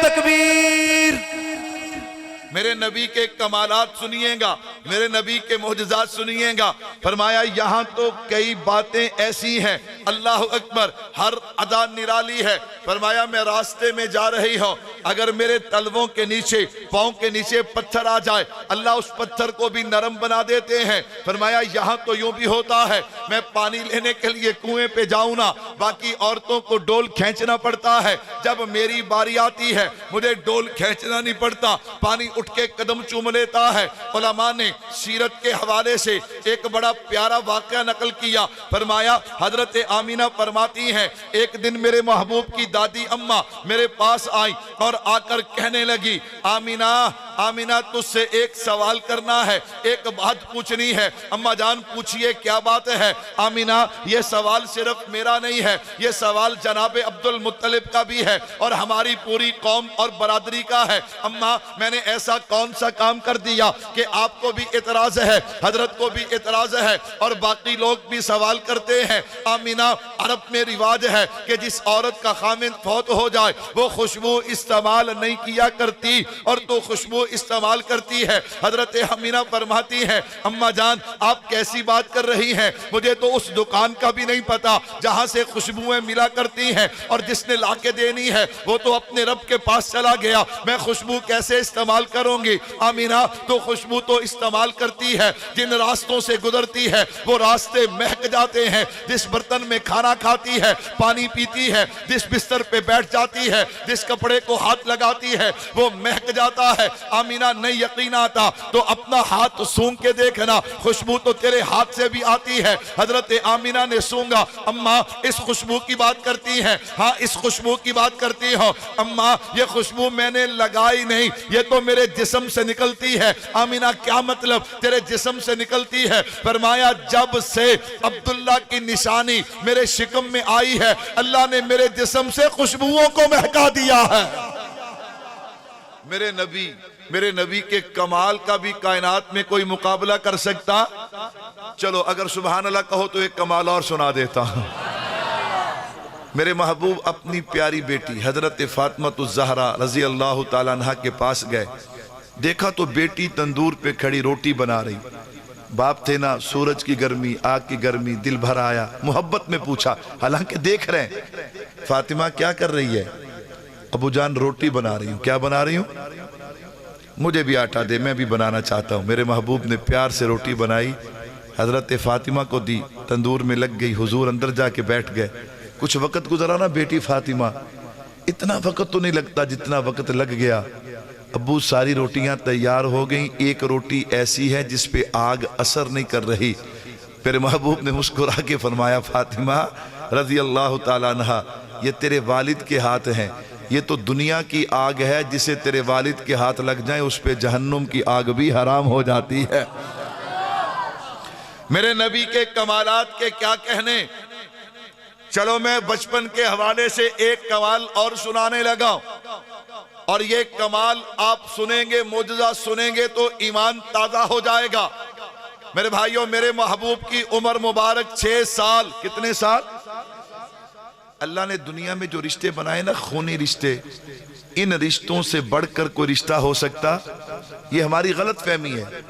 تکبیر. میرے نبی کے کمالات سنیے گا, میرے نبی کے معجزات سنیے گا. فرمایا یہاں تو کئی باتیں ایسی ہیں, اللہ اکبر, ہر ادا نرالی ہے. فرمایا میں راستے میں جا رہی ہوں, اگر میرے تلووں کے نیچے, پاؤں کے نیچے پتھر آ جائے, اللہ اس پتھر کو بھی نرم بنا دیتے ہیں. فرمایا یہاں تو یوں بھی ہوتا ہے, میں پانی لینے کے لیے کنویں پہ جاؤں نا, باقی عورتوں کو ڈول کھینچنا پڑتا ہے. جب میری باری آتی ہے مجھے ڈول کھینچنا نہیں پڑتا, پانی اٹھ کے قدم چوم لیتا ہے. علماء نے سیرت کے حوالے سے ایک بڑا پیارا واقعہ نقل کیا. فرمایا حضرت آمینہ فرماتی ہیں ایک دن میرے محبوب کی دادی اماں میرے پاس آئیں اور آ کر کہنے لگی, آمینہ آمینہ تجھ سے ایک سوال کرنا ہے, ایک بات پوچھنی ہے. اماں جان پوچھئے کیا بات ہے؟ آمینہ یہ سوال صرف میرا نہیں ہے, یہ سوال جناب عبد المطلب کا بھی ہے اور ہماری پوری قوم اور برادری کا ہے. اماں میں نے ایسا کون سا کام کر دیا کہ آپ کو بھی اعتراض ہے, حضرت کو بھی اعتراض ہے اور باقی لوگ بھی سوال کرتے ہیں؟ آمینہ عرب میں رواج ہے کہ جس عورت کا خامن فوت ہو جائے وہ خوشبو استعمال نہیں کیا کرتی اور تو خوشبو استعمال کرتی ہے. حضرت آمینہ فرماتی ہے اماں جان آپ کیسی بات کر رہی ہیں, مجھے تو اس دکان کا بھی نہیں پتا جہاں سے خوشبوئیں ملا کرتی ہیں, اور جس نے لا کے دینی ہے وہ تو اپنے رب کے پاس چلا گیا, میں خوشبو کیسے استعمال کروں گی؟ آمینہ تو خوشبو تو استعمال کرتی ہے, جن راستوں سے گزرتی ہے وہ راستے مہک جاتے ہیں. جس برتن میں کھانا کھاتی ہے, پانی پیتی ہے, جس بستر پہ بیٹھ جاتی ہے, جس کپڑے کو ہاتھ لگاتی ہے وہ مہک جاتا ہے. آمینہ نہیں یقین آتا تو اپنا ہاتھ سونگ کے دیکھنا, خوشبو تو تیرے ہاتھ سے بھی آتی ہے. حضرت آمینہ نے سونگا, اماں اس خوشبو کی بات کرتی ہیں؟ ہاں اس خوشبو کی بات کرتی ہوں. اماں یہ خوشبو میں نے لگائی نہیں, یہ تو میرے جسم سے نکلتی ہے. آمینہ کیا مطلب تیرے جسم سے نکلتی ہے؟ فرمایا جب سے عبداللہ کی نشانی میرے شکم میں آئی ہے اللہ نے میرے جسم سے خوشبوؤں کو مہکا دیا ہے. میرے نبی میرے نبی کے کمال کا بھی کائنات میں کوئی مقابلہ کر سکتا؟ چلو اگر سبحان اللہ کہو تو ایک کمال اور سنا دیتا ہوں۔ میرے محبوب اپنی پیاری بیٹی حضرت فاطمہ الزہرا رضی اللہ تعالیٰ عنہ کے پاس گئے، دیکھا تو بیٹی تندور پہ کھڑی روٹی بنا رہی۔ باپ تھے نا، سورج کی گرمی، آگ کی گرمی، دل بھر آیا، محبت میں پوچھا، حالانکہ دیکھ رہے ہیں فاطمہ کیا کر رہی ہے؟ ابو جان روٹی بنا رہی ہوں۔ کیا بنا رہی ہوں؟ مجھے بھی آٹا دے، میں بھی بنانا چاہتا ہوں۔ میرے محبوب نے پیار سے روٹی بنائی، حضرت فاطمہ کو دی، تندور میں لگ گئی، حضور اندر جا کے بیٹھ گئے۔ کچھ وقت گزرا نا بیٹی فاطمہ، اتنا وقت تو نہیں لگتا جتنا وقت لگ گیا۔ ابو ساری روٹیاں تیار ہو گئیں، ایک روٹی ایسی ہے جس پہ آگ اثر نہیں کر رہی۔ پھر محبوب نے مسکرا کے فرمایا، فاطمہ رضی اللہ تعالیٰ عنہ، یہ تیرے والد کے ہاتھ ہیں، یہ تو دنیا کی آگ ہے، جسے تیرے والد کے ہاتھ لگ جائیں اس پہ جہنم کی آگ بھی حرام ہو جاتی ہے۔ میرے نبی کے کمالات کے کیا کہنے۔ چلو میں بچپن کے حوالے سے ایک کمال اور سنانے لگا، اور یہ کمال آپ سنیں گے، معجزہ سنیں گے تو ایمان تازہ ہو جائے گا۔ میرے بھائیوں، میرے محبوب کی عمر مبارک 6 سال۔ کتنے سال؟ اللہ نے دنیا میں جو رشتے بنائے نا، خونی رشتے، ان رشتوں سے بڑھ کر کوئی رشتہ ہو سکتا؟ یہ ہماری غلط فہمی ہے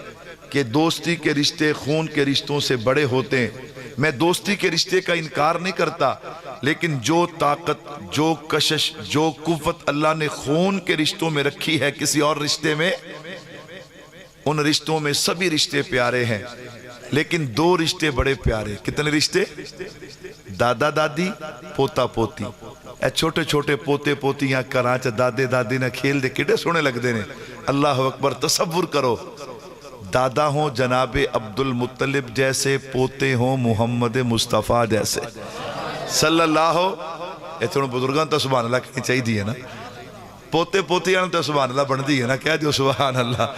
کہ دوستی کے رشتے خون کے رشتوں سے بڑے ہوتے ہیں۔ میں دوستی کے رشتے کا انکار نہیں کرتا، لیکن جو طاقت، جو کشش، جو قوت اللہ نے خون کے رشتوں میں رکھی ہے کسی اور رشتے میں، ان رشتوں میں سبھی رشتے پیارے ہیں، لیکن 2 رشتے بڑے پیارے۔ کتنے رشتے؟ دادا دادی، پوتا پوتی۔ اے چھوٹے چھوٹے پوتے پوتیاں کرانچ دادے دادی نہ کھیل دے، کٹے سونے لگ دینے۔ اللہ اکبر، تصور کرو، دادا ہوں جناب عبد المطلب جیسے، پوتے ہوں محمد مصطفیٰ جیسے صلی اللہ ہو۔ ایتھوڑوں بزرگاں تو سبحان اللہ کہنی چاہی دی ہے نا، پوتے پوتیاں تو سبحان اللہ بن دی ہے نا، کہہ دیو سبحان اللہ۔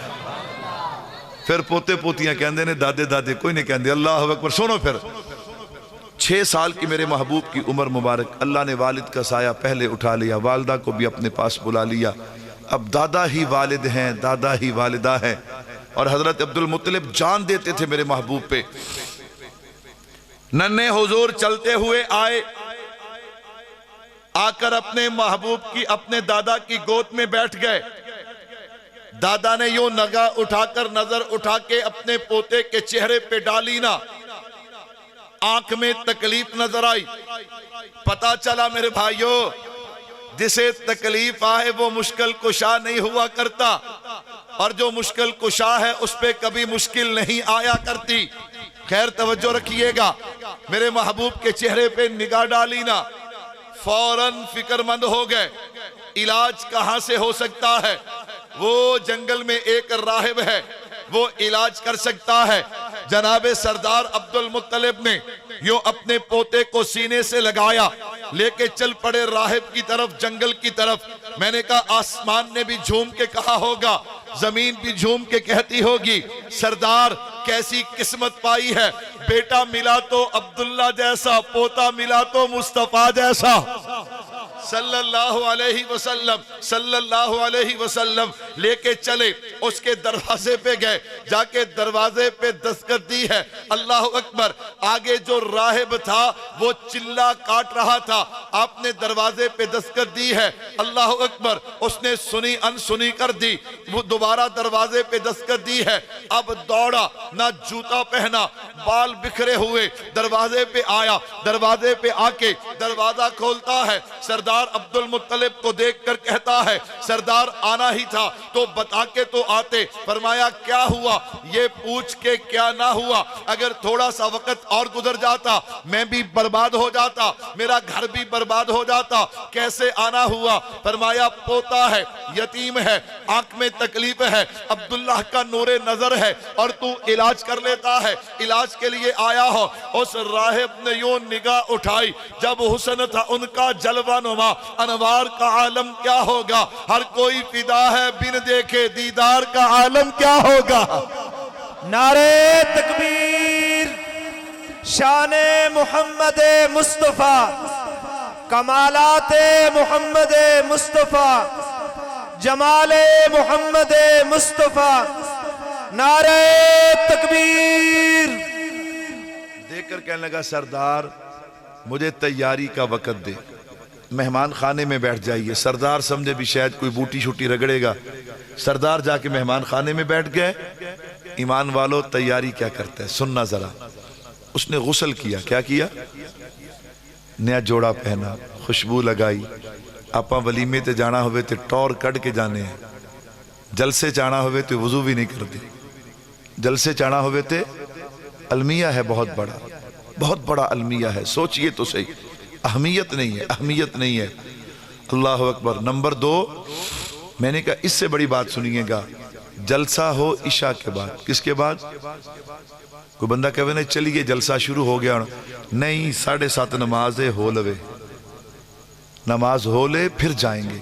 پھر پوتے پوتیاں کہندے نے، دادے دادے کوئی نہیں کہندے۔ اللہ اکبر۔ سنو پھر 6 سال کی میرے محبوب کی عمر مبارک، اللہ نے والد کا سایہ پہلے اٹھا لیا، والدہ کو بھی اپنے پاس بلا لیا۔ اب دادا ہی والد ہیں، دادا ہی والدہ ہیں، اور حضرت عبد المطلب جان دیتے تھے میرے محبوب پہ۔ ننھے حضور چلتے ہوئے آئے، آ کر اپنے محبوب کی، اپنے دادا کی گود میں بیٹھ گئے۔ دادا نے یوں نگاہ اٹھا کر، نظر اٹھا کے اپنے پوتے کے چہرے پہ ڈالی نا، آنکھ میں تکلیف نظر آئی۔ پتا چلا میرے بھائیوں، جسے تکلیف آئے وہ مشکل کشا نہیں ہوا کرتا، اور جو مشکل کشا ہے اس پہ کبھی مشکل نہیں آیا کرتی۔ خیر توجہ رکھیے گا، میرے محبوب کے چہرے پہ نگاہ ڈالی نا، فوراً فکر مند ہو گئے، علاج کہاں سے ہو سکتا ہے؟ وہ جنگل میں ایک راہب ہے، وہ علاج کر سکتا ہے۔ جناب سردار عبد المطلب نے یوں اپنے پوتے کو سینے سے لگایا، لے کے چل پڑے راہب کی طرف، جنگل کی طرف۔ میں نے کہا آسمان نے بھی جھوم کے کہا ہوگا، زمین بھی جھوم کے کہتی ہوگی، سردار کیسی قسمت پائی ہے، بیٹا ملا تو عبداللہ جیسا، پوتا ملا تو مصطفیٰ جیسا صلی اللہ علیہ وسلم، صلی اللہ علیہ وسلم۔ لے کے چلے، اس کے دروازے پہ گئے، جا کے دروازے پہ دستک دی ہے۔ اللہ اکبر۔ آگے جو راہب تھا وہ چلا کاٹ رہا تھا، آپ نے دروازے پہ دستک دی ہے۔ اللہ اکبر۔ اس نے سنی انسنی کر دی، وہ دوبارہ دروازے پہ دستک دی ہے۔ اب دوڑا، نہ جوتا پہنا، بال بکھرے ہوئے، دروازے پہ آیا، دروازے پہ آ کے دروازہ کھولتا ہے۔ سردار عبد المطلب کو دیکھ کر کہتا ہے، سردار آنا ہی تھا تو بتا کے تو آتے۔ فرمایا کیا ہوا؟ یہ پوچھ کے کیا نہ ہوا، اگر تھوڑا سا وقت اور گزر جاتا میں بھی برباد ہو جاتا، میرا گھر بھی برباد ہو جاتا، کیسے آنا ہوا؟ فرمایا پوتا ہے، یتیم ہے، آنکھ میں تکلیف ہے، عبداللہ کا نور نظر ہے، اور تو علاج کر لیتا ہے، علاج کے لیے آیا ہو۔ اس راہب نے یوں نگاہ اٹھائی، جب حسن تھا ان کا جلوہ نما، انوار کا عالم کیا ہوگا، ہر کوئی فدا ہے بن دیکھے دیدار کا عالم کیا ہوگا۔ نعرہ تکبیر، شان محمد مصطفیٰ، کمالات محمد مصطفیٰ، جمال محمد مصطفیٰ، نعرہ تکبیر۔ دیکھ کر کہنے لگا سردار مجھے تیاری کا وقت دے، مہمان خانے میں بیٹھ جائیے۔ سردار سمجھے بھی شاید کوئی بوٹی شوٹی رگڑے گا، سردار جا کے مہمان خانے میں بیٹھ گئے۔ ایمان والو تیاری کیا کرتا ہے سننا ذرا، اس نے غسل کیا، کیا کیا؟ نیا جوڑا پہنا، خوشبو لگائی۔ آپاں ولیمے تے جانا ہوئے تے ٹور کٹ کے جانے ہیں، جلسے چانا ہوئے تے وضو بھی نہیں کرتے، جلسے چانا ہوئے تے المیہ ہے بہت بڑا المیہ ہے، سوچئے تو صحیح، اہمیت نہیں ہے۔ اللہ اکبر۔ نمبر 2 میں نے کہا اس سے بڑی بات سنیے گا، جلسہ ہو عشاء کے بعد۔ کس کے بعد؟ کوئی بندہ کہے نہیں چلیے جلسہ شروع ہو گیا، نہیں 7:30 نمازیں ہو لوے، نماز ہو لے پھر جائیں گے۔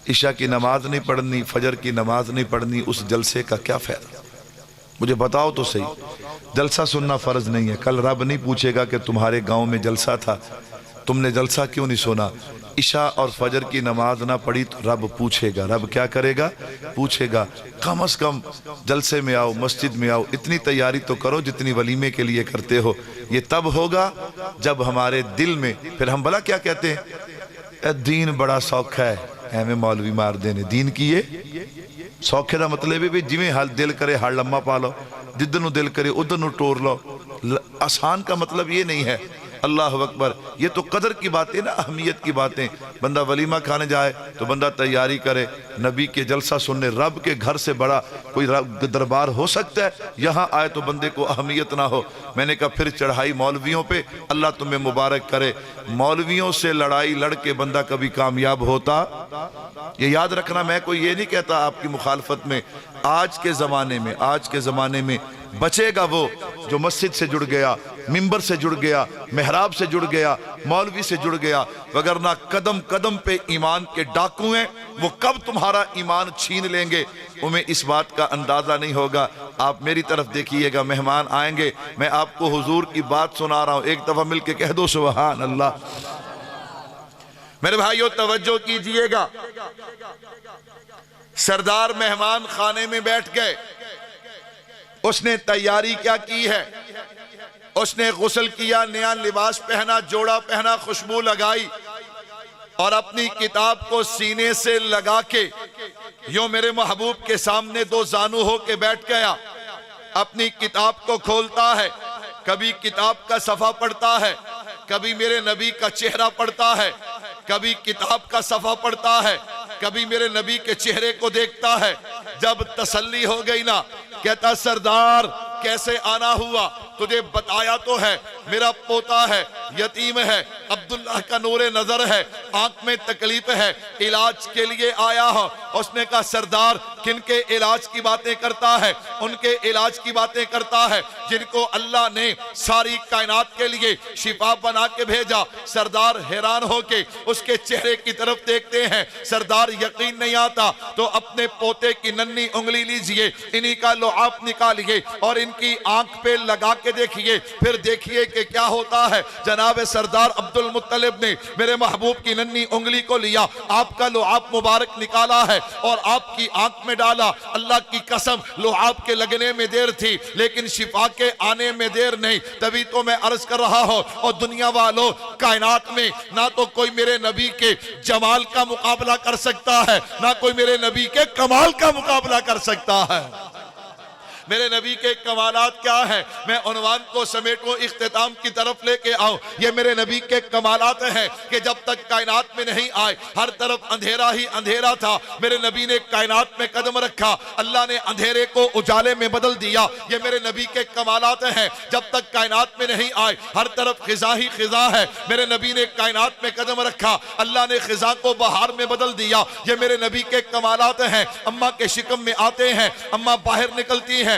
عشاء کی نماز نہیں پڑھنی، فجر کی نماز نہیں پڑھنی، اس جلسے کا کیا فائدہ؟ مجھے بتاؤ تو صحیح۔ جلسہ سننا فرض نہیں ہے، کل رب نہیں پوچھے گا کہ تمہارے گاؤں میں جلسہ تھا، تم نے جلسہ کیوں نہیں سنا؟ عشاء اور فجر کی نماز نہ پڑھی تو رب پوچھے گا۔ رب کیا کرے گا؟ پوچھے گا۔ کم از کم جلسے میں آؤ، مسجد میں آؤ، اتنی تیاری تو کرو جتنی ولیمے کے لیے کرتے ہو۔ یہ تب ہوگا جب ہمارے دل میں، پھر ہم بھلا کیا کہتے ہیں؟ اے دین بڑا سوکھا ہے، ایویں مولوی مار دینے دین کیے۔ سوکھے دا مطلب ہے بھی جویں حال دل کرے ہڑ لمحہ پا لو، جدھر نو دل کرے ادھر نو ٹور لو۔ آسان کا مطلب یہ نہیں ہے۔ اللہ اکبر۔ یہ تو قدر کی باتیں نا، اہمیت کی باتیں۔ بندہ ولیمہ کھانے جائے تو بندہ تیاری کرے، نبی کے جلسہ سننے۔ رب کے گھر سے بڑا کوئی دربار ہو سکتا ہے؟ یہاں آئے تو بندے کو اہمیت نہ ہو۔ میں نے کہا پھر چڑھائی مولویوں پہ، اللہ تمہیں مبارک کرے۔ مولویوں سے لڑائی لڑ کے بندہ کبھی کامیاب ہوتا؟ یہ یاد رکھنا، میں کوئی یہ نہیں کہتا آپ کی مخالفت میں۔ آج کے زمانے میں بچے گا وہ جو مسجد سے جڑ گیا، منبر سے جڑ گیا، محراب سے جڑ گیا، مولوی سے جڑ گیا، وگرنہ قدم قدم پہ ایمان کے ڈاکو ہیں۔ وہ کب تمہارا ایمان چھین لیں گے انہیں اس بات کا اندازہ نہیں ہوگا۔ آپ میری طرف دیکھیے گا، مہمان آئیں گے، میں آپ کو حضور کی بات سنا رہا ہوں، ایک دفعہ مل کے کہہ دو سبحان اللہ۔ میرے بھائیو توجہ کیجئے گا، سردار مہمان خانے میں بیٹھ گئے۔ اس نے تیاری کیا کی ہے؟ اس نے غسل کیا، نیا لباس پہنا، جوڑا پہنا، خوشبو لگائی اور اپنی کتاب کو سینے سے لگا کے یوں میرے محبوب کے سامنے دو زانو ہو کے بیٹھ گیا۔ اپنی کتاب کو کھولتا ہے، کبھی کتاب کا صفحہ پڑھتا ہے، کبھی میرے نبی کا چہرہ پڑھتا ہے، کبھی کتاب کا صفحہ پڑھتا ہے، کبھی میرے نبی کے چہرے کو دیکھتا ہے۔ جب تسلی ہو گئی نا، کہتا سردار کیسے آنا ہوا؟ تجھے بتایا تو ہے، میرا پوتا ہے، یتیم ہے، عبداللہ کا نور نظر ہے، آنکھ میں تکلیف ہے، علاج کے لیے آیا ہوں۔ اس نے کہا سردار کن کے علاج کی باتیں کرتا ہے؟ ان کے علاج کی باتیں کرتا ہے جن کو اللہ نے ساری کائنات کے لیے شفا بنا کے بھیجا۔ سردار حیران ہو کے اس کے چہرے کی طرف دیکھتے ہیں۔ سردار یقین نہیں آتا تو اپنے پوتے کی ننھی انگلی لیجئے، انہی کا لعاب نکالیے اور ان کی آنکھ پہ لگا کے دیکھیے، پھر دیکھیے کہ کیا ہوتا ہے۔ جناب سردار عبد المطلب نے میرے محبوب کی ننھی انگلی کو لیا، آپ کا لعاب مبارک نکالا ہے اور آپ کی آنکھ میں ڈالا۔ اللہ کی قسم لعاب کے لگنے میں دیر تھی لیکن شفا کے آنے میں دیر نہیں۔ تبھی تو میں عرض کر رہا ہوں، اور دنیا والوں کائنات میں نہ تو کوئی میرے نبی کے جمال کا مقابلہ کر سکتا ہے، نہ کوئی میرے نبی کے کمال کا مقابلہ کر سکتا ہے۔ میرے نبی کے کمالات کیا ہیں؟ میں عنوان کو سمیٹوں، اختتام کی طرف لے کے آؤں۔ یہ میرے نبی کے کمالات ہیں کہ جب تک کائنات میں نہیں آئے ہر طرف اندھیرا ہی اندھیرا تھا، میرے نبی نے کائنات میں قدم رکھا، اللہ نے اندھیرے کو اجالے میں بدل دیا۔ یہ میرے نبی کے کمالات ہیں۔ جب تک کائنات میں نہیں آئے ہر طرف خزاں ہی خزاں ہے، میرے نبی نے کائنات میں قدم رکھا، اللہ نے خزاں کو بہار میں بدل دیا۔ یہ میرے نبی کے کمالات ہیں۔ اماں کے شکم میں آتے ہیں، اماں باہر نکلتی ہیں،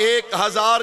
1000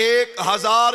1000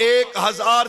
1000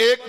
1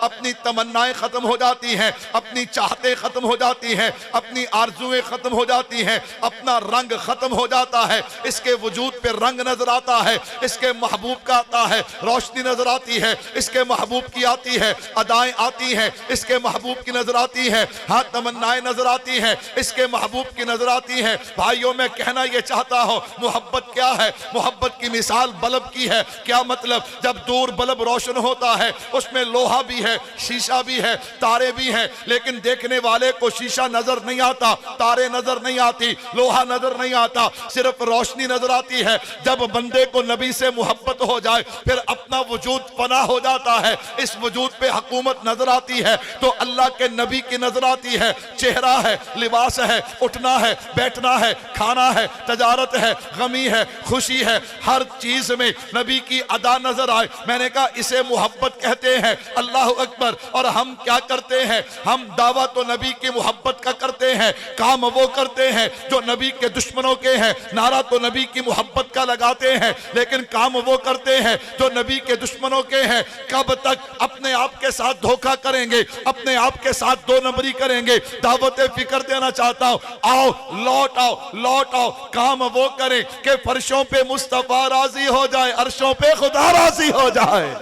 اپنی تمنائیں ختم ہو جاتی ہیں، اپنی چاہتیں ختم ہو جاتی ہیں، اپنی آرزویں ختم ہو جاتی ہیں، اپنا رنگ ختم ہو جاتا ہے، اس کے وجود پہ رنگ نظر آتا ہے، اس کے محبوب کا آتا ہے، روشنی نظر آتی ہے، اس کے محبوب کی آتی ہے، ادائیں آتی ہیں، اس کے محبوب کی نظر آتی ہیں، ہاں تمنائیں نظر آتی ہیں، اس کے محبوب کی نظر آتی ہیں۔ بھائیوں میں کہنا یہ چاہتا ہوں محبت کیا ہے؟ محبت کی مثال بلب کی ہے۔ کیا مطلب؟ جب دور بلب روشن ہوتا ہے اس میں لوہا بھی ہے، شیشہ بھی ہے، تارے بھی ہیں، لیکن دیکھنے والے کو شیشہ نظر نہیں آتا، تارے نظر نہیں آتی، لوہا نظر نہیں آتا، صرف روشنی نظر آتی ہے۔ جب بندے کو نبی سے محبت ہو جائے پھر اپنا وجود فنا ہو جاتا ہے، اس وجود پہ حکومت نظر آتی ہے تو اللہ کے نبی کی نظر آتی ہے، چہرہ ہے، لباس ہے، اٹھنا ہے، بیٹھنا ہے، کھانا ہے، تجارت ہے، غمی ہے، خوشی ہے، ہر چیز میں نبی کی ادا نظر آئے۔ میں نے کہا اسے محبت کہتے ہیں۔ اللہ اکبر۔ اور ہم کیا کرتے ہیں؟ ہم دعویٰ تو نبی کی محبت کا کرتے ہیں، کام وہ کرتے ہیں جو نبی کے دشمنوں کے ہیں، نعرہ تو نبی کی محبت کا لگاتے ہیں لیکن کام وہ کرتے ہیں جو نبی کے دشمنوں کے ہیں۔ کب تک اپنے آپ کے ساتھ دھوکہ کریں گے، اپنے آپ کے ساتھ دو نمبری کریں گے؟ دعوت فکر دینا چاہتا ہوں، آؤ لوٹ آؤ لوٹ آؤ، کام وہ کریں کہ فرشوں پہ مصطفیٰ راضی ہو جائے، عرشوں پہ خدا راضی ہو جائے۔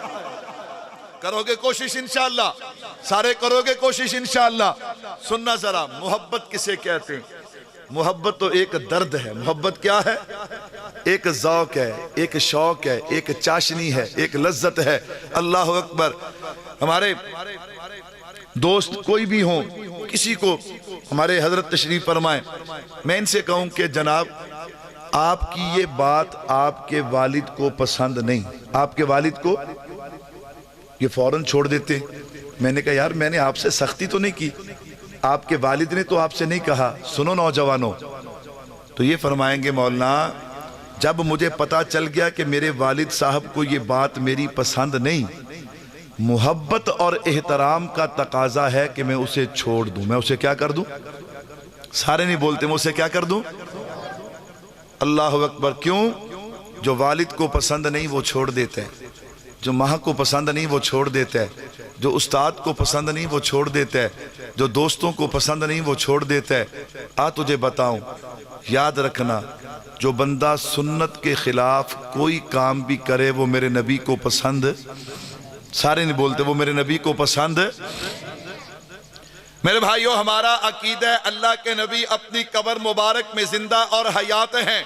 کرو گے کوشش انشاءاللہ؟ سارے کرو گے کوشش انشاءاللہ؟ سننا ذرا، محبت کسے کہتے ہیں؟ محبت تو ایک درد ہے۔ محبت کیا ہے؟ ایک ذوق ہے، ایک شوق ہے، ایک چاشنی ہے، ایک لذت ہے۔ اللہ اکبر۔ ہمارے دوست کوئی بھی ہوں، کسی کو ہمارے حضرت تشریف فرمائیں، میں ان سے کہوں کہ جناب آپ کی یہ بات آپ کے والد کو پسند نہیں، آپ کے والد کو یہ فوراً چھوڑ دیتے۔ میں نے کہا یار میں نے آپ سے سختی تو نہیں کی، آپ کے والد نے تو آپ سے نہیں کہا۔ سنو نوجوانوں، تو یہ فرمائیں گے مولانا جب مجھے پتا چل گیا کہ میرے والد صاحب کو یہ بات میری پسند نہیں، محبت اور احترام کا تقاضا ہے کہ میں اسے چھوڑ دوں۔ میں اسے کیا کر دوں؟ سارے نہیں بولتے، میں اسے کیا کر دوں؟ اللہ اکبر۔ کیوں؟ جو والد کو پسند نہیں وہ چھوڑ دیتے ہیں، جو ماں کو پسند نہیں وہ چھوڑ دیتا ہے، جو استاد کو پسند نہیں وہ چھوڑ دیتا ہے، جو دوستوں کو پسند نہیں وہ چھوڑ دیتا ہے۔ تجھے بتاؤں، یاد رکھنا جو بندہ سنت کے خلاف کوئی کام بھی کرے وہ میرے نبی کو پسند، سارے نہیں بولتے، وہ میرے نبی کو پسند۔ میرے بھائیوں ہمارا عقیدہ ہے اللہ کے نبی اپنی قبر مبارک میں زندہ اور حیات ہیں۔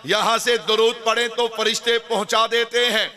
یہاں سے درود پڑھیں تو فرشتے پہنچا دیتے ہیں،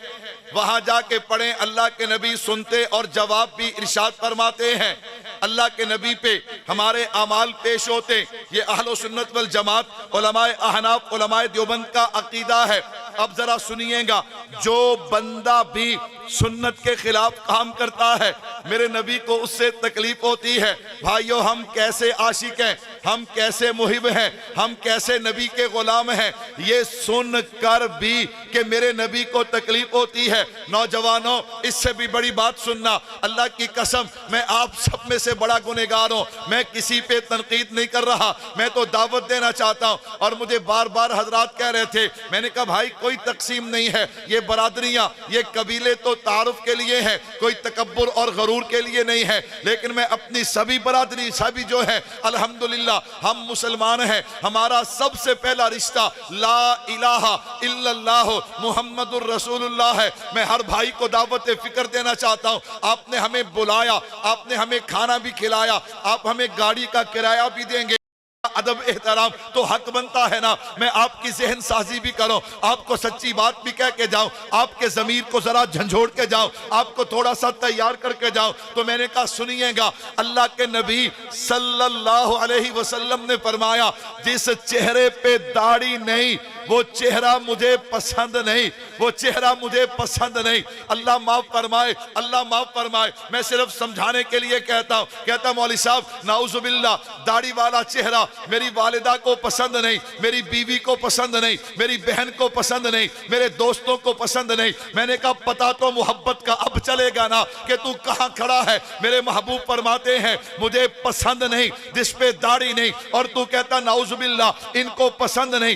وہاں جا کے پڑھیں اللہ کے نبی سنتے اور جواب بھی ارشاد فرماتے ہیں۔ اللہ کے نبی پہ ہمارے اعمال پیش ہوتے۔ یہ اہل و سنت والجماعت علماء احناف علماء دیوبند کا عقیدہ ہے۔ اب ذرا سنیے گا، جو بندہ بھی سنت کے خلاف کام کرتا ہے میرے نبی کو اس سے تکلیف ہوتی ہے۔ بھائیو ہم کیسے عاشق ہیں، ہم کیسے محب ہیں، ہم کیسے نبی کے غلام ہیں، یہ سن کر بھی کہ میرے نبی کو تکلیف ہوتی ہے۔ نوجوانوں اس سے بھی بڑی بات سننا، اللہ کی قسم میں آپ سب میں سے بڑا گنہگار ہوں، میں کسی پہ تنقید نہیں کر رہا، میں تو دعوت دینا چاہتا ہوں۔ اور مجھے بار بار حضرات کہہ رہے تھے، میں نے کہا بھائی کوئی تقسیم نہیں ہے، یہ برادریاں یہ قبیلے تو تعارف کے لیے ہیں، کوئی تکبر اور غرور کے لیے نہیں ہے، لیکن میں اپنی سبھی برادری سبھی جو ہے الحمدللہ ہم مسلمان ہیں، ہمارا سب سے پہلا رشتہ لا الہ الا اللہ محمد الرسول اللہ ہے۔ میں ہر بھائی کو دعوت فکر دینا چاہتا ہوں، آپ نے ہمیں بلایا، آپ نے ہمیں کھانا بھی کھلایا، آپ ہمیں گاڑی کا کرایہ بھی دیں گے، ادب احترام تو حق بنتا ہے نا میں آپ کی ذہن سازی بھی کروں، آپ کو سچی بات بھی کہہ کے جاؤں، آپ کے ضمیر کو ذرا جھنجھوڑ کے جاؤں، آپ کو تھوڑا سا تیار کر کے جاؤں۔ تو میں نے کہا سنیے گا، اللہ کے نبی صلی اللہ علیہ وسلم نے فرمایا جس چہرے پہ داڑھی نہیں وہ چہرہ مجھے پسند نہیں، وہ چہرہ مجھے پسند نہیں۔ اللہ معاف فرمائے، اللہ معاف فرمائے۔ میں صرف سمجھانے کے لیے کہتا ہوں، کہتا مولوی صاحب نعوذ باللہ داڑھی والا چہرہ میری والدہ کو پسند نہیں، میری بیوی کو پسند نہیں، میری بہن کو پسند نہیں، میرے دوستوں کو پسند نہیں۔ میں نے کہا پتہ تو محبت کا اب چلے گا نا کہ تو کہاں کھڑا ہے۔ میرے محبوب فرماتے ہیں مجھے پسند نہیں جس پہ داڑھی نہیں، اور تو کہتا نعوذ باللہ ان کو پسند نہیں۔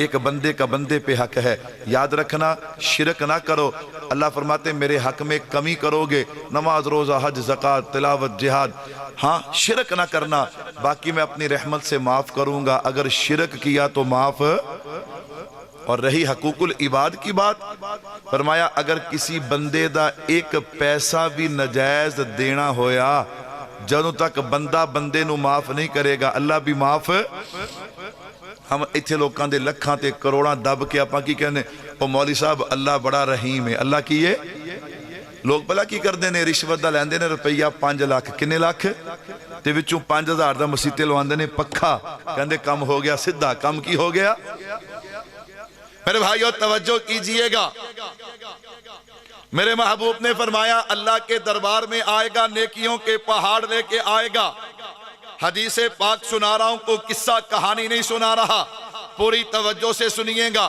ایک بندے کا بندے پہ حق ہے. یاد رکھنا شرک نہ کرو. اللہ فرماتے میرے حق میں کمی کرو گے نماز روزہ حج زکوٰۃ تلاوت جہاد ہاں شرک نہ کرنا باقی میں اپنی رحمت سے معاف کروں گا. اگر شرک کیا تو معاف. اور رہی حقوق العباد کی بات فرمایا اگر کسی بندے دا ایک پیسہ بھی نجائز دینا ہویا جدوں تک بندہ بندے نو معاف نہیں کرے گا اللہ بھی معاف. ہم اتھے لوکاں دے لکھاں تے کروڑاں دب کے اپاں کی کہنے او مولوی صاحب اللہ بڑا رحیم ہے. اللہ کی یہ لوگ بلا کی کر دینے رشوت دا لیندے نے روپیہ 5 لاکھ کنے لاکھ تے وچوں 5000 دا مسیتے لواندے نے پکھا کہندے کم ہو گیا سدھا کم کی ہو گیا. میرے بھائیو توجہ کیجئے گا میرے محبوب نے فرمایا اللہ کے دربار میں آئے گا نیکیوں کے پہاڑ لے کے آئے گا. حدیث پاک سنا رہا ہوں کو قصہ کہانی نہیں سنا رہا پوری توجہ سے سنیے گا.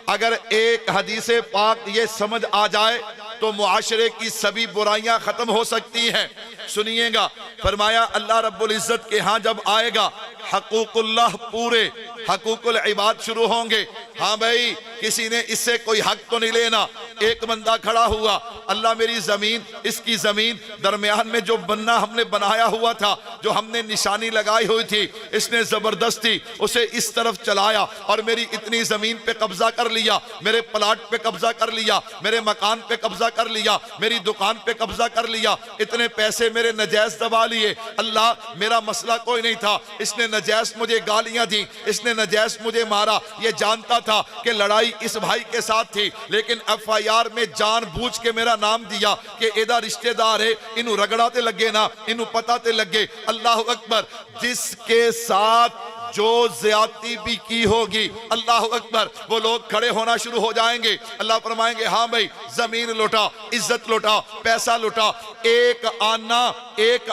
اگر ایک حدیث پاک یہ سمجھ آ جائے تو معاشرے کی سبھی برائیاں ختم ہو سکتی ہیں. سنیے گا فرمایا اللہ رب العزت کے ہاں جب آئے گا حقوق اللہ پورے حقوق العباد شروع ہوں گے. ہاں بھائی کسی نے اس سے کوئی حق تو نہیں لینا. ایک بندہ کھڑا ہوا اللہ میری زمین اس کی زمین درمیان میں جو بننا ہم نے بنایا ہوا تھا جو ہم نے نشانی لگائی ہوئی تھی اس نے زبردستی اسے اس طرف چلایا اور میری اتنی زمین پہ قبضہ کر لیا میرے پلاٹ پہ قبضہ کر لیا میرے مکان پہ قبضہ کر لیا میری دکان پہ قبضہ کر لیا اتنے پیسے میرے نجائز دبا لیے. اللہ میرا مسئلہ کوئی نہیں تھا اس نے نجائز مجھے گالیاں دی اس نے نجائز مجھے مارا یہ جانتا تھا کہ لڑائی اس بھائی کے ساتھ تھی لیکن ایف آئی آر میں جان بوجھ کے میرا نام دیا کہ ایدہ رشتہ دار ہے انہوں رگڑا تے لگے نا انہوں پتہ تے لگے. اللہ اکبر جس کے ساتھ جو زیادتی بھی کی ہوگی اللہ اکبر وہ لوگ کھڑے ہونا شروع ہو جائیں گے. اللہ فرمائیں گے ہاں بھائی زمین لوٹا عزت لوٹا پیسہ لوٹا. ایک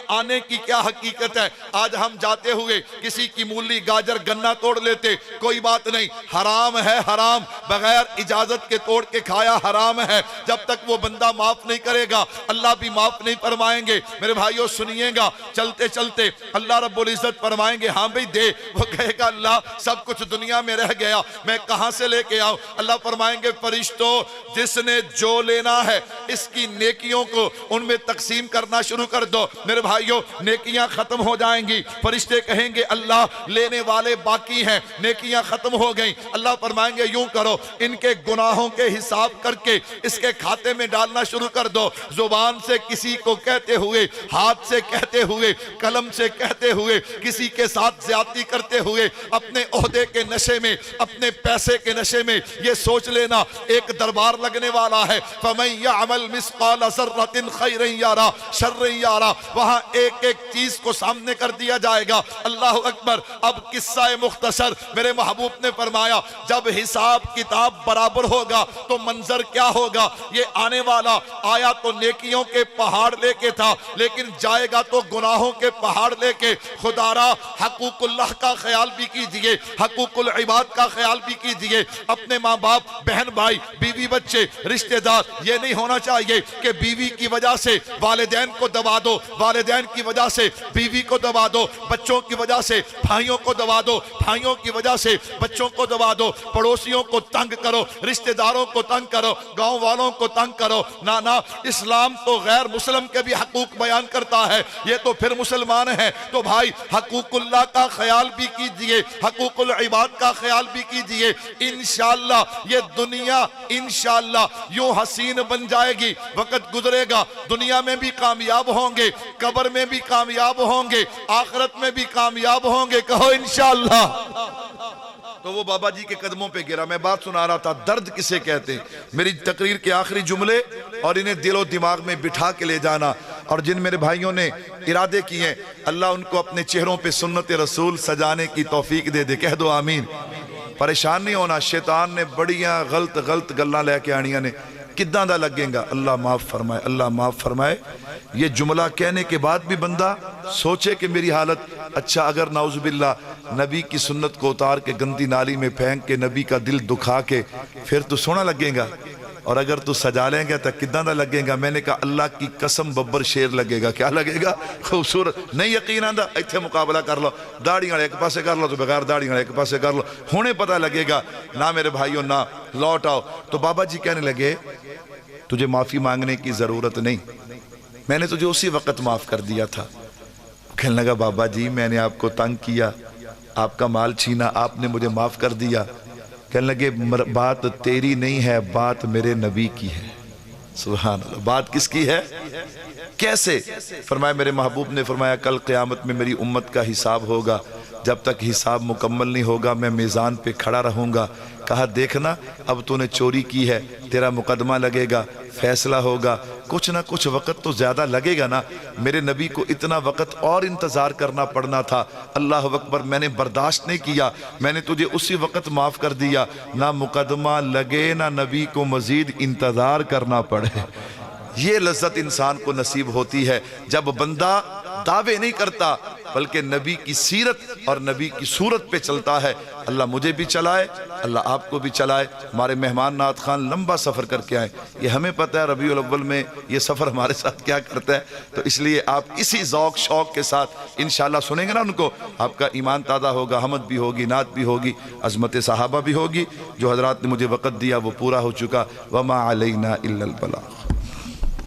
آنے کی کیا حقیقت ہے. آج ہم جاتے ہوئے کسی کی مولی گاجر گنا توڑ لیتے کوئی بات نہیں حرام ہے حرام بغیر اجازت کے توڑ کے کھایا حرام ہے. جب تک وہ بندہ معاف نہیں کرے گا اللہ بھی معاف نہیں فرمائیں گے. میرے بھائیوں سنیے گا چلتے چلتے اللہ رب العزت فرمائیں گے ہاں بھائی دے. وہ کہے گا اللہ سب کچھ دنیا میں رہ گیا میں کہاں سے لے کے آؤں. اللہ فرمائیں گے فرشتوں جس نے جو لینا ہے اس کی نیکیوں کو ان میں تقسیم کرنا شروع کر دو. میرے بھائیوں نیکیاں ختم ہو جائیں گی فرشتے کہیں گے اللہ لینے والے باقی ہیں نیکیاں ختم ہو گئیں. اللہ فرمائیں گے یوں کرو ان کے گناہوں کے حساب کر کے اس کے کھاتے میں ڈالنا شروع کر دو. زبان سے کسی کو کہتے ہوئے ہاتھ سے کہتے ہوئے قلم سے کہتے ہوئے کسی کے ساتھ زیادتی کرتے ہوئے اپنے عہدے کے نشے میں اپنے پیسے کے نشے میں یہ سوچ لینا ایک دربار لگنے والا ہے. فَمَنْ يَعْمَلْ مِثْقَالَ ذَرَّةٍ خَيْرًا يَرَهُ شَرًّا يَرَهُ وہاں ایک ایک چیز کو سامنے کر دیا جائے گا. اللہ اکبر. اب قصہ مختصر میرے محبوب نے فرمایا جب حساب کتاب برابر ہوگا تو منظر کیا ہوگا. یہ آنے والا آیا تو نیکیوں کے پہاڑ لے کے تھا لیکن جائے گا تو گناہوں کے پہاڑ لے کے. خدا را حقوق اللہ کا خیال بھی کیجئے حقوق العباد کا خیال بھی کیجئے. اپنے ماں باپ بہن بھائی بیوی بچے رشتہ دار یہ نہیں ہونا چاہیے کہ بیوی کی وجہ سے والدین کو دبا دو والدین کی وجہ سے بیوی کو دبا دو بچوں کی وجہ سے بھائیوں کو دبا دو بھائیوں کی وجہ سے بچوں کو دبا دو پڑوسیوں کو تنگ کرو رشتہ داروں کو تنگ کرو گاؤں والوں کو تنگ کرو. نا اسلام تو غیر مسلم کے بھی حقوق بیان کرتا ہے یہ تو پھر مسلمان ہیں. تو بھائی حقوق اللہ کا خیال بھی کیجئے حقوق العباد کا خیال بھی کیجئے. انشاءاللہ یہ دنیا انشاءاللہ یوں حسین بن جائے گی وقت گزرے گا دنیا میں بھی کامیاب ہوں گے قبر میں بھی کامیاب ہوں گے آخرت میں بھی کامیاب ہوں گے. کہو انشاءاللہ. تو وہ بابا جی کے قدموں پہ گرا. میں بات سنا رہا تھا درد کسے کہتے ہیں. میری تقریر کے آخری جملے اور انہیں دل و دماغ میں بٹھا کے لے جانا اور جن میرے بھائیوں نے ارادے کیے ہیں اللہ ان کو اپنے چہروں پہ سنت رسول سجانے کی توفیق دے دے. کہہ دو آمین. پریشان نہیں ہونا شیطان نے بڑیاں غلط گلاں لے کے آنیاں نے کداں دا لگیں گا. اللہ معاف فرمائے اللہ معاف فرمائے. یہ جملہ کہنے کے بعد بھی بندہ سوچے کہ میری حالت اچھا اگر نعوذ باللہ نبی کی سنت کو اتار کے گندی نالی میں پھینک کے نبی کا دل دکھا کے پھر تو سونا لگے گا. اور اگر تو سجا لیں گے تو کداں دا لگے گا؟ میں نے کہا اللہ کی قسم ببر شیر لگے گا. کیا لگے گا؟ خوبصورت. نہیں یقین آندا ایتھے مقابلہ کر لو, داڑھی والے ایک پاسے کر لو تو بغیر داڑھی والے ایک پاسے کر لو, ہونے پتہ لگے گا. نہ میرے بھائیوں نہ لوٹ آؤ. تو بابا جی کہنے لگے تجھے معافی مانگنے کی ضرورت نہیں, میں نے تجھے اسی وقت معاف کر دیا تھا. کہنے لگا بابا جی میں نے آپ کو تنگ کیا, آپ کا مال چھینا, آپ نے مجھے معاف کر دیا. کہنے لگے بات تیری نہیں ہے, بات میرے نبی کی ہے. سبحان اللہ. بات کس کی ہے؟ کیسے؟ فرمایا میرے محبوب نے فرمایا کل قیامت میں میری امت کا حساب ہوگا, جب تک حساب مکمل نہیں ہوگا میں میزان پہ کھڑا رہوں گا. کہا دیکھنا اب تو نے چوری کی ہے, تیرا مقدمہ لگے گا, فیصلہ ہوگا, کچھ نہ کچھ وقت تو زیادہ لگے گا نا. میرے نبی کو اتنا وقت اور انتظار کرنا پڑنا تھا. اللہ اکبر, میں نے برداشت نہیں کیا, میں نے تجھے اسی وقت معاف کر دیا. نہ مقدمہ لگے نہ نبی کو مزید انتظار کرنا پڑے. یہ لذت انسان کو نصیب ہوتی ہے جب بندہ دعوے نہیں کرتا بلکہ نبی کی سیرت اور نبی کی صورت پہ چلتا ہے. اللہ مجھے بھی چلائے, اللہ آپ کو بھی چلائے. ہمارے مہمان نعت خان لمبا سفر کر کے آئے, یہ ہمیں پتہ ہے ربیع الاول میں یہ سفر ہمارے ساتھ کیا کرتا ہے, تو اس لیے آپ اسی ذوق شوق کے ساتھ انشاءاللہ سنیں گے نا ان کو, آپ کا ایمان تازہ ہوگا, حمد بھی ہوگی, نعت بھی ہوگی, عظمت صحابہ بھی ہوگی. جو حضرات نے مجھے وقت دیا وہ پورا ہو چکا. وما علینا الا البلاغ.